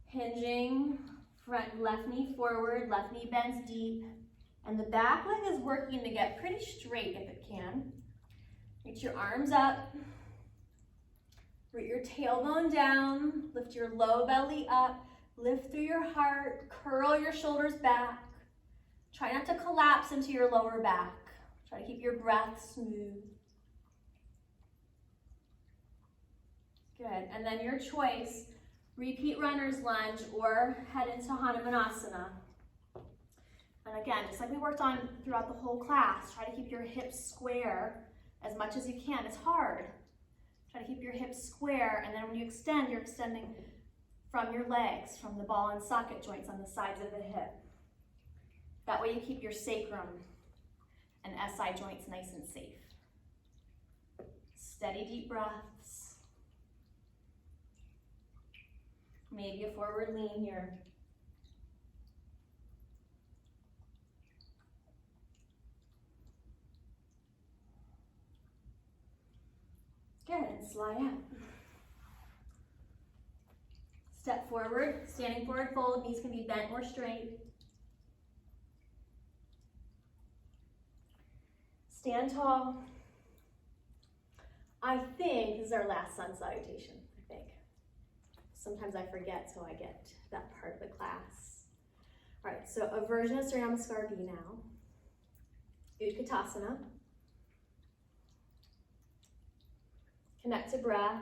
Hinging, front left knee forward, left knee bends deep, and the back leg is working to get pretty straight if it can. Reach your arms up, root your tailbone down, lift your low belly up, lift through your heart, curl your shoulders back. Try not to collapse into your lower back. Try to keep your breath smooth. Good, and then your choice. Repeat runner's lunge or head into Hanumanasana. And again, just like we worked on throughout the whole class, try to keep your hips square as much as you can. It's hard. Try to keep your hips square, and then when you extend, you're extending from your legs, from the ball and socket joints on the sides of the hip. That way you keep your sacrum and SI joints nice and safe. Steady, deep breaths. Maybe a forward lean here. Good, and slide out. Step forward, standing forward fold, knees can be bent or straight. Stand tall. I think this is our last sun salutation, I think. Sometimes I forget, so I get that part of the class. All right, so a version of Surya Namaskar B now. Utkatasana. Connect to breath.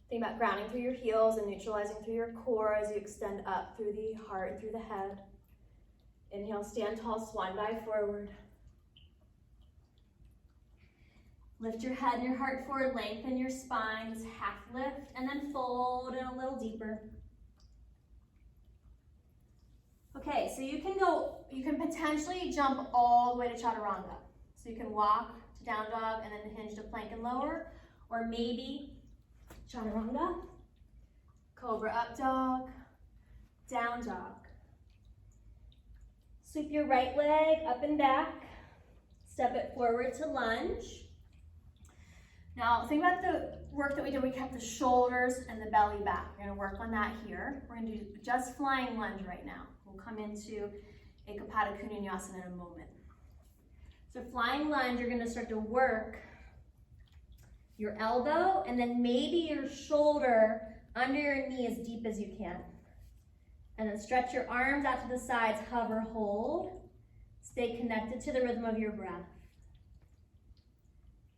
Think about grounding through your heels and neutralizing through your core as you extend up through the heart and through the head. Inhale, stand tall, swan dive forward. Lift your head and your heart forward, lengthen your spine, just half lift, and then fold in a little deeper. Okay, so you can potentially jump all the way to chaturanga. So you can walk to down dog and then hinge to plank and lower, or maybe chaturanga, cobra up dog, down dog. Sweep your right leg up and back, step it forward to lunge. Now, think about the work that we did. We kept the shoulders and the belly back. We're gonna work on that here. We're gonna do just flying lunge right now. We'll come into Ekapada Kunyasana in a moment. So flying lunge, you're gonna start to work your elbow and then maybe your shoulder under your knee as deep as you can. And then stretch your arms out to the sides, hover, hold. Stay connected to the rhythm of your breath.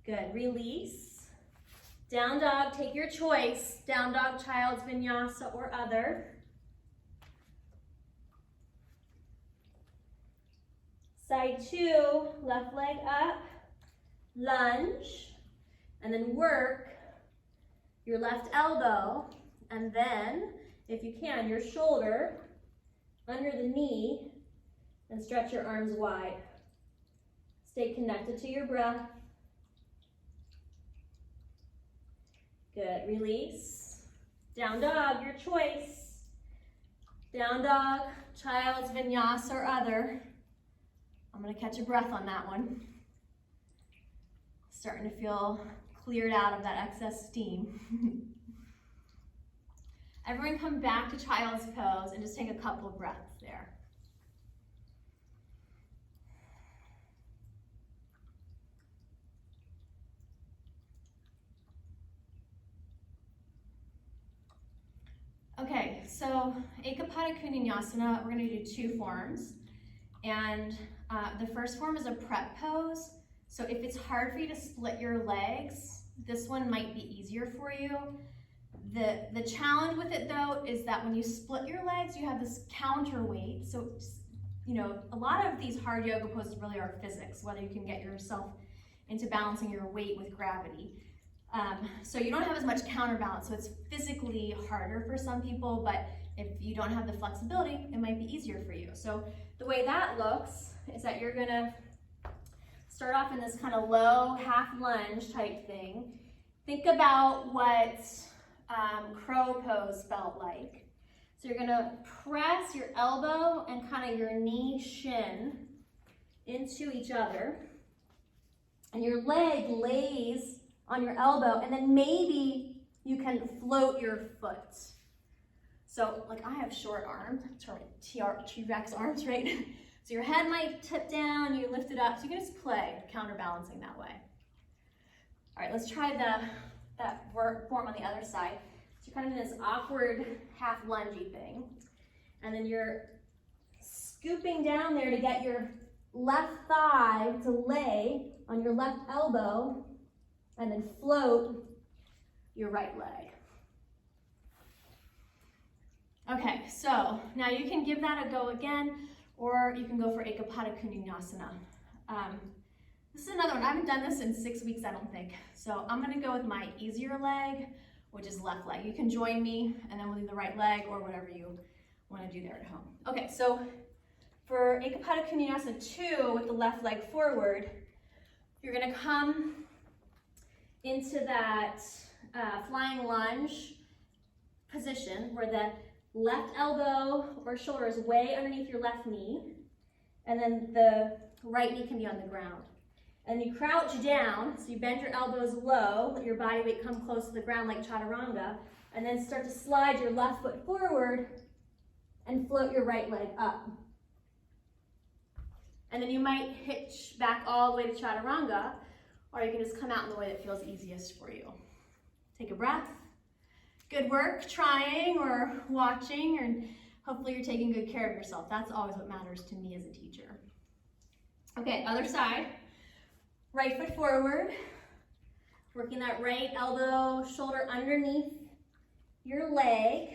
Good, release. Down dog, take your choice. Down dog, child's vinyasa or other. Side two, left leg up, lunge, and then work your left elbow, and then, if you can, your shoulder under the knee, and stretch your arms wide. Stay connected to your breath. Good, release. Down dog, your choice. Down dog, child's vinyasa or other. I'm gonna catch a breath on that one. Starting to feel cleared out of that excess steam. Everyone come back to child's pose and just take a couple of breaths there. Okay, so Ekapada Kunyasana, we're gonna do two forms. And the first form is a prep pose. So if it's hard for you to split your legs, this one might be easier for you. The challenge with it though is that when you split your legs, you have this counterweight. So, you know, a lot of these hard yoga poses really are physics, whether you can get yourself into balancing your weight with gravity. So you don't have as much counterbalance, so it's physically harder for some people, but if you don't have the flexibility, it might be easier for you. So the way that looks is that you're gonna start off in this kind of low half lunge type thing. Think about what crow pose felt like. So you're gonna press your elbow and kind of your knee shin into each other, and your leg lays on your elbow, and then maybe you can float your foot. So like I have short arms, T-Rex arms, right? So your head might tip down, you lift it up, so you can just play counterbalancing that way. All right, let's try that form on the other side. So you're kind of in this awkward half lungey thing. And then you're scooping down there to get your left thigh to lay on your left elbow and then float your right leg. Okay, so now you can give that a go again, or you can go for Ekapada Kunyasana. This is another one. I haven't done this in 6 weeks, I don't think. So I'm gonna go with my easier leg, which is left leg. You can join me, and then we'll do the right leg or whatever you wanna do there at home. Okay, so for Ekapada Kunyasana 2 with the left leg forward, you're gonna come into that flying lunge position where the left elbow or shoulder is way underneath your left knee, and then the right knee can be on the ground. And you crouch down, so you bend your elbows low, let your body weight come close to the ground like chaturanga, and then start to slide your left foot forward and float your right leg up. And then you might hitch back all the way to chaturanga, or you can just come out in the way that feels easiest for you. Take a breath. Good work trying or watching, and hopefully you're taking good care of yourself. That's always what matters to me as a teacher. Okay, other side. Right foot forward. Working that right elbow, shoulder underneath your leg.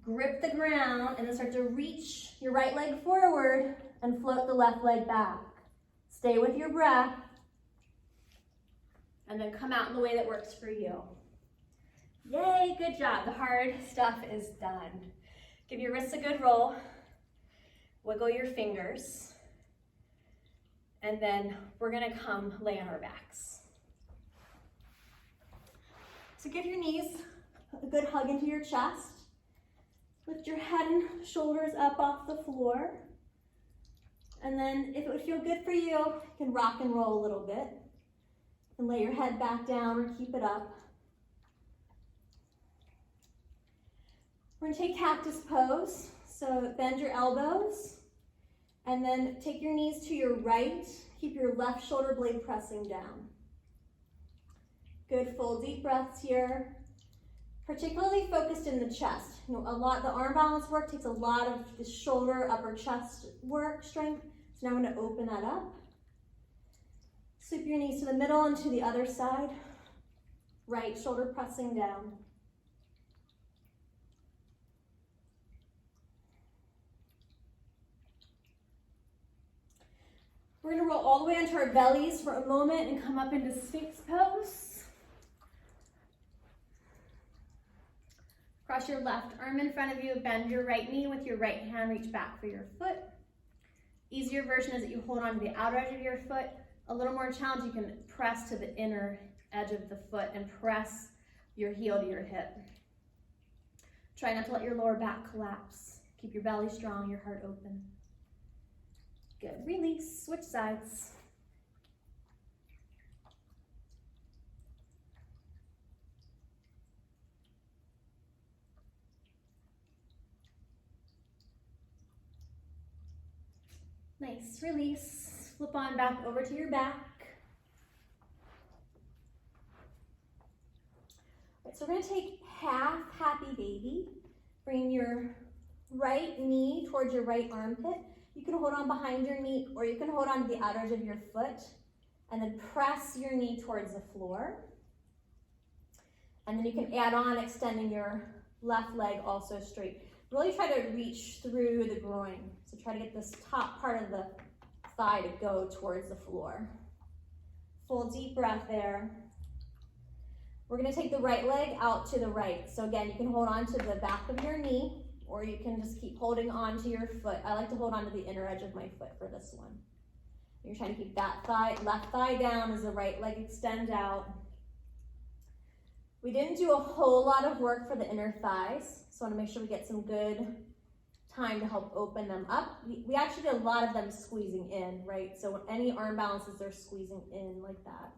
Grip the ground and then start to reach your right leg forward and float the left leg back. Stay with your breath. And then come out in the way that works for you. Yay, good job. The hard stuff is done. Give your wrists a good roll. Wiggle your fingers. And then we're gonna come lay on our backs. So give your knees a good hug into your chest. Lift your head and shoulders up off the floor. And then if it would feel good for you, you can rock and roll a little bit. And lay your head back down or keep it up. We're gonna take cactus pose. So bend your elbows and then take your knees to your right. Keep your left shoulder blade pressing down. Good full deep breaths here. Particularly focused in the chest. You know, the arm balance work takes a lot of the shoulder, upper chest work, strength. So now I'm gonna open that up. Sweep your knees to the middle and to the other side. Right shoulder pressing down. We're gonna roll all the way onto our bellies for a moment and come up into Sphinx pose. Cross your left arm in front of you, bend your right knee with your right hand, reach back for your foot. Easier version is that you hold on to the outer edge of your foot. A little more challenge, you can press to the inner edge of the foot and press your heel to your hip. Try not to let your lower back collapse. Keep your belly strong, your heart open. Good, release, switch sides. Nice, release. Flip on back over to your back. All right, so we're gonna take half happy baby. Bring your right knee towards your right armpit. You can hold on behind your knee or you can hold on to the outer edge of your foot and then press your knee towards the floor. And then you can add on extending your left leg also straight. Really try to reach through the groin. So try to get this top part of the thigh to go towards the floor. Full deep breath there. We're gonna take the right leg out to the right. So again, you can hold on to the back of your knee or you can just keep holding on to your foot. I like to hold on to the inner edge of my foot for this one. You're trying to keep that left thigh down as the right leg extends out. We didn't do a whole lot of work for the inner thighs, so I want to make sure we get some good time to help open them up. We actually did a lot of them squeezing in, right? So any arm balances, they're squeezing in like that.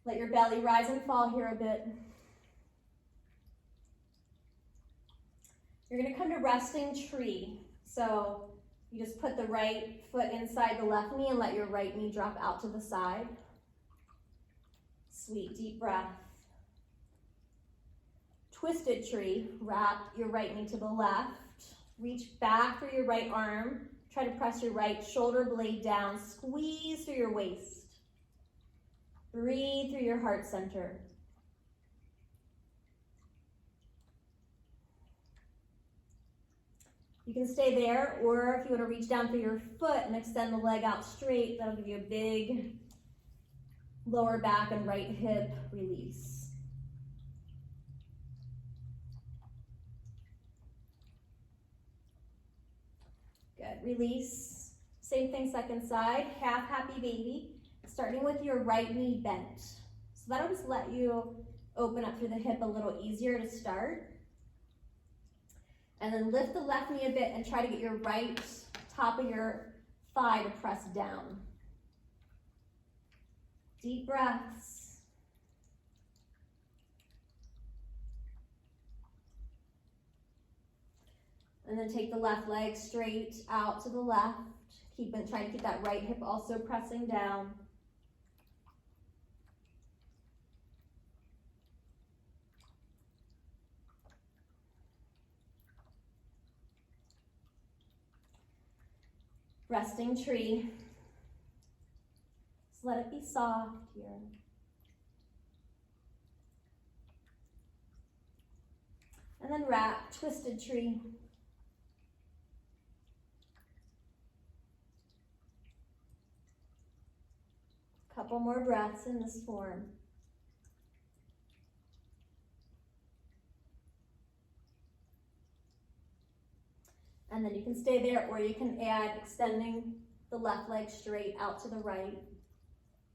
Let your belly rise and fall here a bit. You're gonna come to resting tree. So you just put the right foot inside the left knee and let your right knee drop out to the side. Sweet, deep breath. Twisted tree, wrap your right knee to the left. Reach back for your right arm. Try to press your right shoulder blade down. Squeeze through your waist. Breathe through your heart center. You can stay there, or if you want to reach down through your foot and extend the leg out straight, that'll give you a big lower back and right hip release. Good, release. Same thing, second side, half happy baby, starting with your right knee bent. So that'll just let you open up through the hip a little easier to start. And then lift the left knee a bit and try to get your right top of your thigh to press down. Deep breaths. And then take the left leg straight out to the left. Trying to keep that right hip also pressing down. Resting tree. Just let it be soft here. And then wrap, twisted tree. Couple more breaths in this form. And then you can stay there, or you can add extending the left leg straight out to the right.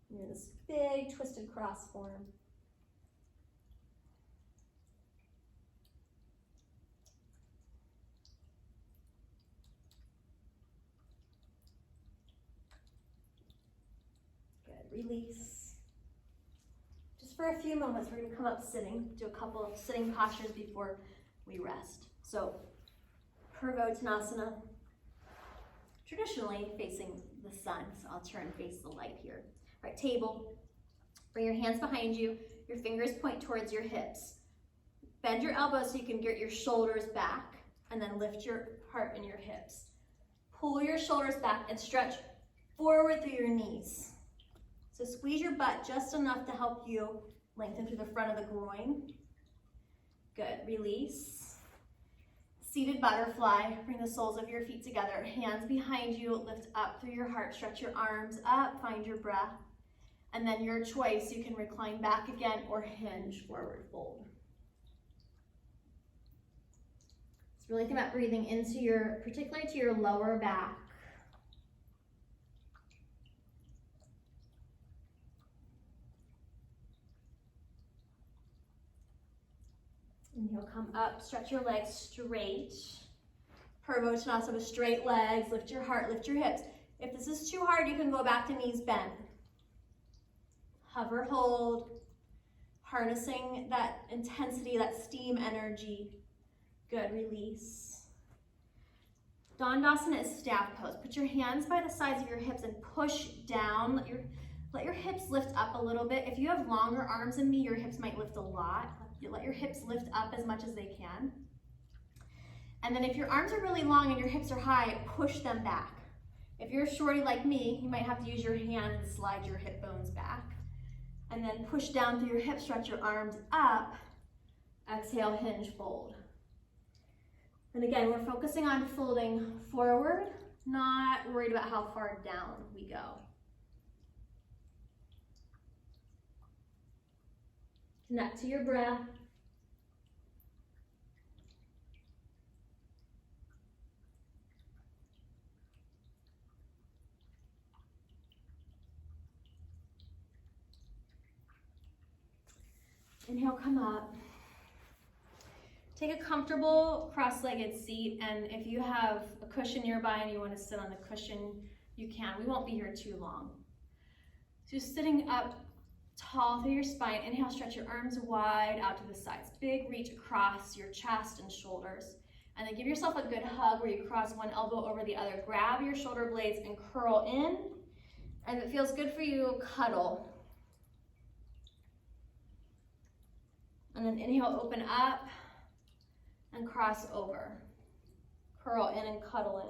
You're in this big twisted cross form. Good, release. Just for a few moments, we're gonna come up sitting, do a couple of sitting postures before we rest. So, Purvottanasana, traditionally facing the sun, so I'll turn and face the light here. All right, table, bring your hands behind you, your fingers point towards your hips. Bend your elbows so you can get your shoulders back, and then lift your heart and your hips. Pull your shoulders back and stretch forward through your knees. So squeeze your butt just enough to help you lengthen through the front of the groin. Good, release. Seated butterfly, bring the soles of your feet together, hands behind you, lift up through your heart, stretch your arms up, find your breath. And then your choice, you can recline back again or hinge, forward fold. So really think about breathing into your, particularly to your lower back. Inhale, come up, stretch your legs straight. Purvottanasana with straight legs, lift your heart, lift your hips. If this is too hard, you can go back to knees bent. Hover, hold, harnessing that intensity, that steam energy. Good, release. Dandasana is staff pose. Put your hands by the sides of your hips and push down. Let your hips lift up a little bit. If you have longer arms than me, your hips might lift a lot. Let your hips lift up as much as they can. And then if your arms are really long and your hips are high, push them back. If you're shorty like me, you might have to use your hand and slide your hip bones back. And then push down through your hips, stretch your arms up. Exhale, hinge, fold. And again, we're focusing on folding forward, not worried about how far down we go. Connect to your breath. Inhale, come up. Take a comfortable cross-legged seat, and if you have a cushion nearby and you want to sit on the cushion, you can. We won't be here too long. So sitting up tall through your spine, inhale, stretch your arms wide out to the sides. Big reach across your chest and shoulders. And then give yourself a good hug where you cross one elbow over the other. Grab your shoulder blades and curl in. And if it feels good for you, cuddle. And then inhale, open up and cross over. Curl in and cuddle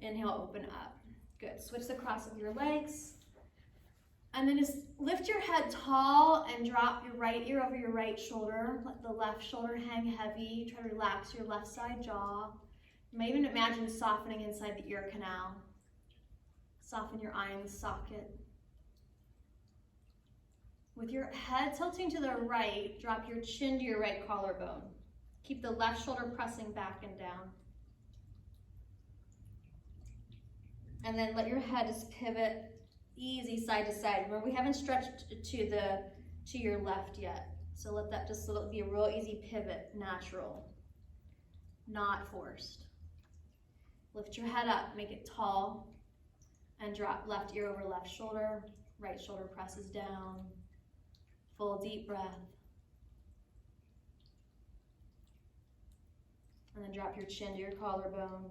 in. Inhale, open up. Good. Switch the cross of your legs. And then just lift your head tall and drop your right ear over your right shoulder. Let the left shoulder hang heavy. Try to relax your left side jaw. You might even imagine softening inside the ear canal. Soften your eye in the socket. With your head tilting to the right, drop your chin to your right collarbone. Keep the left shoulder pressing back and down. And then let your head just pivot easy side to side. Remember, we haven't stretched to your left yet. So let that just, so it'll be a real easy pivot, natural, not forced. Lift your head up, make it tall, and drop left ear over left shoulder, right shoulder presses down. Full deep breath. then drop your chin to your collarbone.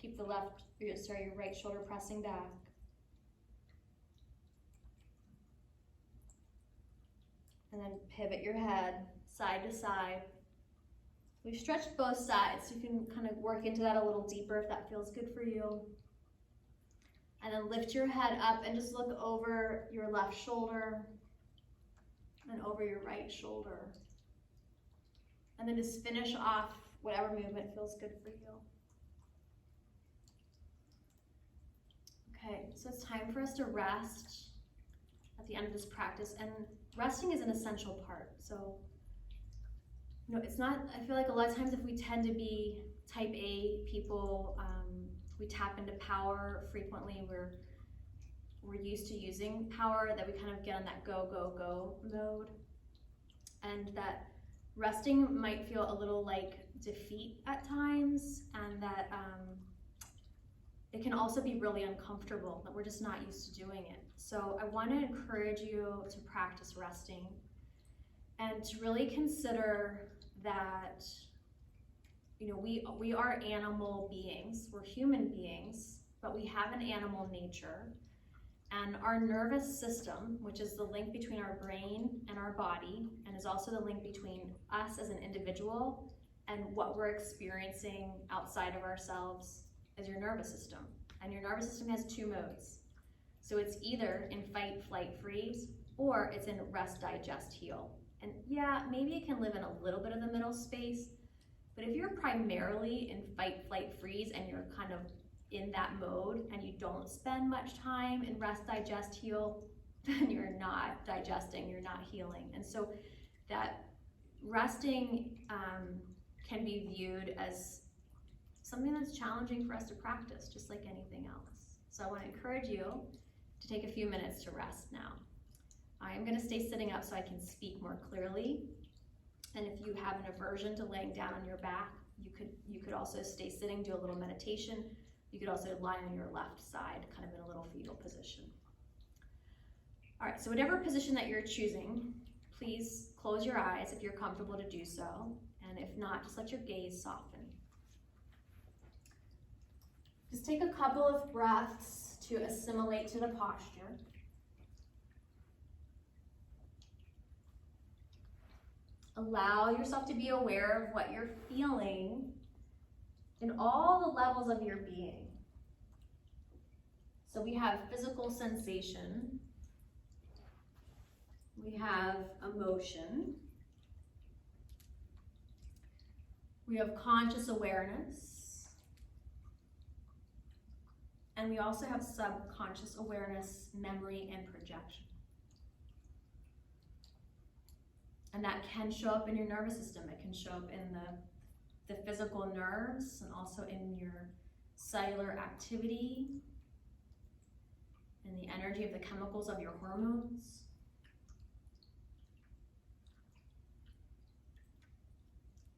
Keep your right shoulder pressing back. And then pivot your head side to side. We've stretched both sides, so you can kind of work into that a little deeper if that feels good for you. And then lift your head up and just look over your left shoulder and over your right shoulder. And then just finish off whatever movement feels good for you. Okay, so it's time for us to rest at the end of this practice, and resting is an essential part. So, it's not, I feel like a lot of times if we tend to be type A people, we tap into power frequently. We're used to using power, that we kind of get on that go, go, go mode. And that resting might feel a little like defeat at times, and that it can also be really uncomfortable, that we're just not used to doing it. So I want to encourage you to practice resting and to really consider that, we are animal beings, we're human beings, but we have an animal nature. And our nervous system, which is the link between our brain and our body, and is also the link between us as an individual and what we're experiencing outside of ourselves, is your nervous system. And your nervous system has two modes. So it's either in fight, flight, freeze, or it's in rest, digest, heal. And yeah, maybe it can live in a little bit of the middle space, but if you're primarily in fight, flight, freeze, and you're kind of in that mode and you don't spend much time in rest, digest, heal, then you're not digesting, you're not healing. And so that resting can be viewed as something that's challenging for us to practice, just like anything else. So I want to encourage you to take a few minutes to rest now. I am going to stay sitting up so I can speak more clearly. And if you have an aversion to laying down on your back, you could also stay sitting, do a little meditation. You could also lie on your left side, kind of in a little fetal position. All right, so whatever position that you're choosing, please close your eyes if you're comfortable to do so. And if not, just let your gaze soften. Just take a couple of breaths to assimilate to the posture. Allow yourself to be aware of what you're feeling in all the levels of your being. So we have physical sensation, we have emotion, we have conscious awareness, and we also have subconscious awareness, memory, and projection. And that can show up in your nervous system. It can show up in the physical nerves, and also in your cellular activity, and the energy of the chemicals of your hormones.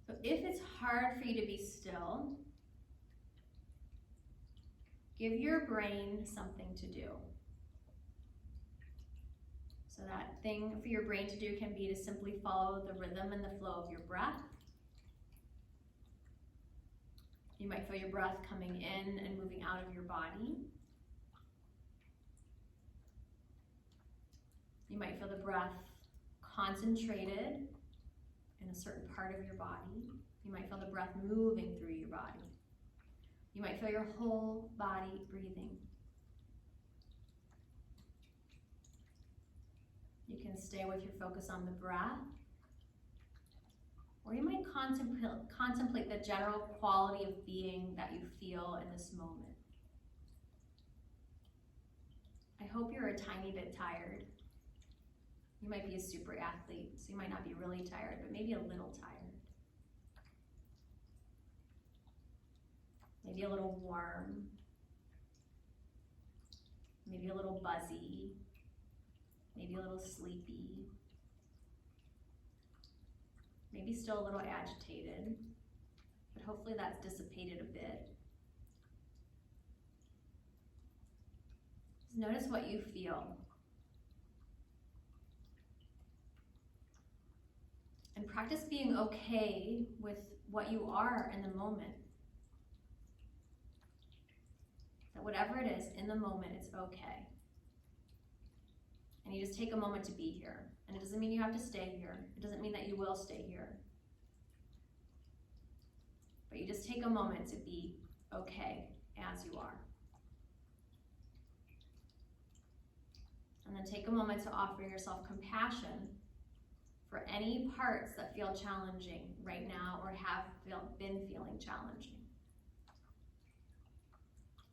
So if it's hard for you to be still, give your brain something to do. So that thing for your brain to do can be to simply follow the rhythm and the flow of your breath. You might feel your breath coming in and moving out of your body. You might feel the breath concentrated in a certain part of your body. You might feel the breath moving through your body. You might feel your whole body breathing. You can stay with your focus on the breath, or you might contemplate the general quality of being that you feel in this moment. I hope you're a tiny bit tired. You might be a super athlete, so you might not be really tired, but maybe a little tired. Maybe a little warm. Maybe a little buzzy. Maybe a little sleepy. Maybe still a little agitated, but hopefully that's dissipated a bit. Just notice what you feel. And practice being okay with what you are in the moment. That whatever it is, in the moment, it's okay. And you just take a moment to be here. And it doesn't mean you have to stay here. It doesn't mean that you will stay here. But you just take a moment to be okay as you are. And then take a moment to offer yourself compassion for any parts that feel challenging right now or have been feeling challenging.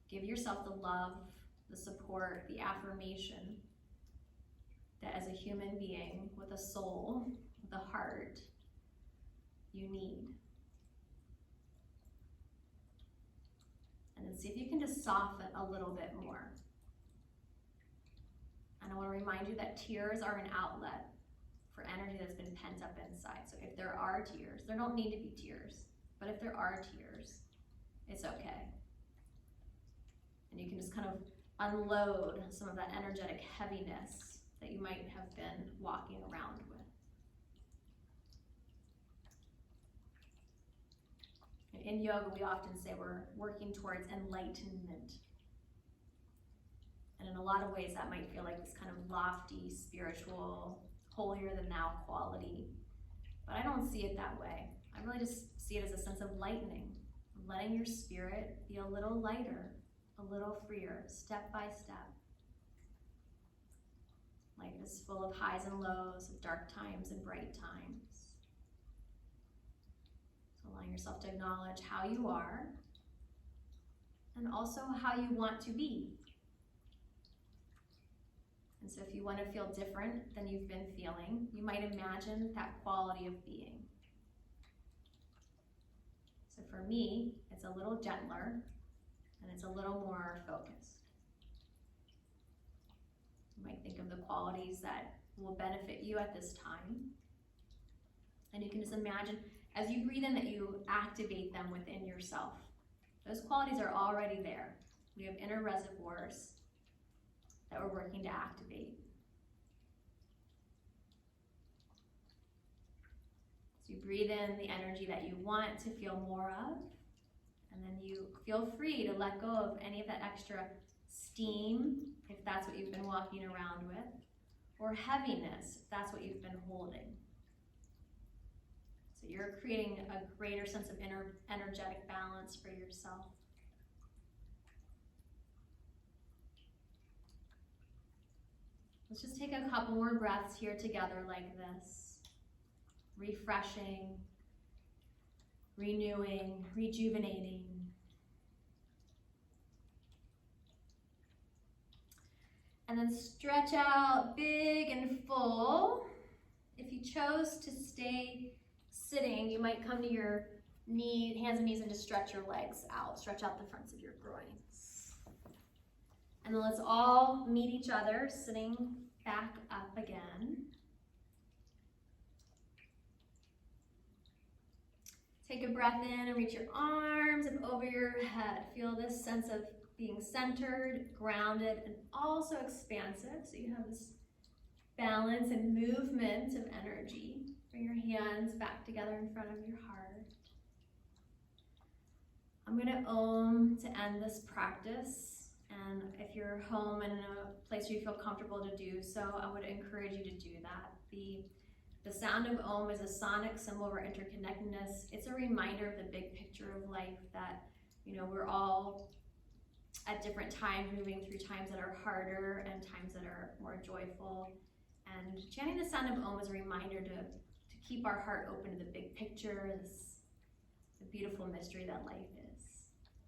Give yourself the love, the support, the affirmation that as a human being with a soul, with a heart, you need. And then see if you can just soften a little bit more. And I want to remind you that tears are an outlet for energy that's been pent up inside. So if there are tears, there don't need to be tears, but if there are tears, it's okay. And you can just kind of unload some of that energetic heaviness that you might have been walking around with. In yoga, we often say we're working towards enlightenment. And in a lot of ways, that might feel like this kind of lofty, spiritual, holier than thou quality. But I don't see it that way. I really just see it as a sense of lightening, letting your spirit be a little lighter, a little freer, step by step. Life is full of highs and lows, of dark times and bright times. So allowing yourself to acknowledge how you are and also how you want to be. And so if you want to feel different than you've been feeling, you might imagine that quality of being. So for me, it's a little gentler and it's a little more focused. You might think of the qualities that will benefit you at this time. And you can just imagine as you breathe in that you activate them within yourself. Those qualities are already there. We have inner reservoirs that we're working to activate. So you breathe in the energy that you want to feel more of, and then you feel free to let go of any of that extra steam, if that's what you've been walking around with, or heaviness, if that's what you've been holding. So you're creating a greater sense of energetic balance for yourself. Let's just take a couple more breaths here together like this. Refreshing, renewing, rejuvenating. And then stretch out big and full. If you chose to stay sitting, you might come to your hands and knees and just stretch your legs out. Stretch out the fronts of your groins. And then let's all meet each other, sitting back up again. Take a breath in and reach your arms up over your head. Feel this sense of being centered, grounded, and also expansive. So you have this balance and movement of energy. Bring your hands back together in front of your heart. I'm going to Om to end this practice. And if you're home and in a place where you feel comfortable to do so, I would encourage you to do that. The sound of Om is a sonic symbol of our interconnectedness. It's a reminder of the big picture of life that, we're all at different times moving through times that are harder and times that are more joyful. And chanting the sound of Om is a reminder to keep our heart open to the big picture, the beautiful mystery that life is.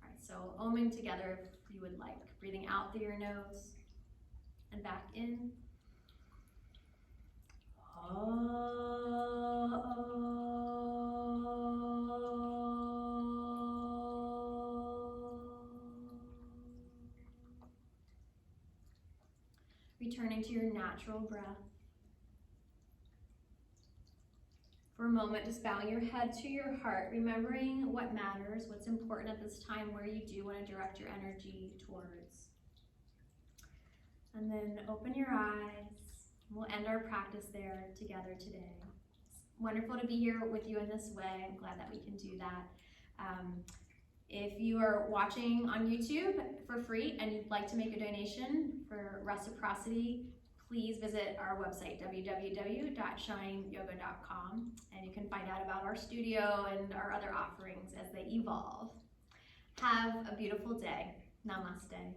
All right, so Oming together if you would like. Breathing out through your nose and back in. Returning to your natural breath. For a moment, just bow your head to your heart, remembering what matters, what's important at this time, where you do want to direct your energy towards. And then open your eyes. We'll end our practice there together today. wonderful to be here with you in this way. I'm glad that we can do that. If you are watching on YouTube for free and you'd like to make a donation for reciprocity, please visit our website, www.shineyoga.com, and you can find out about our studio and our other offerings as they evolve. Have a beautiful day. Namaste.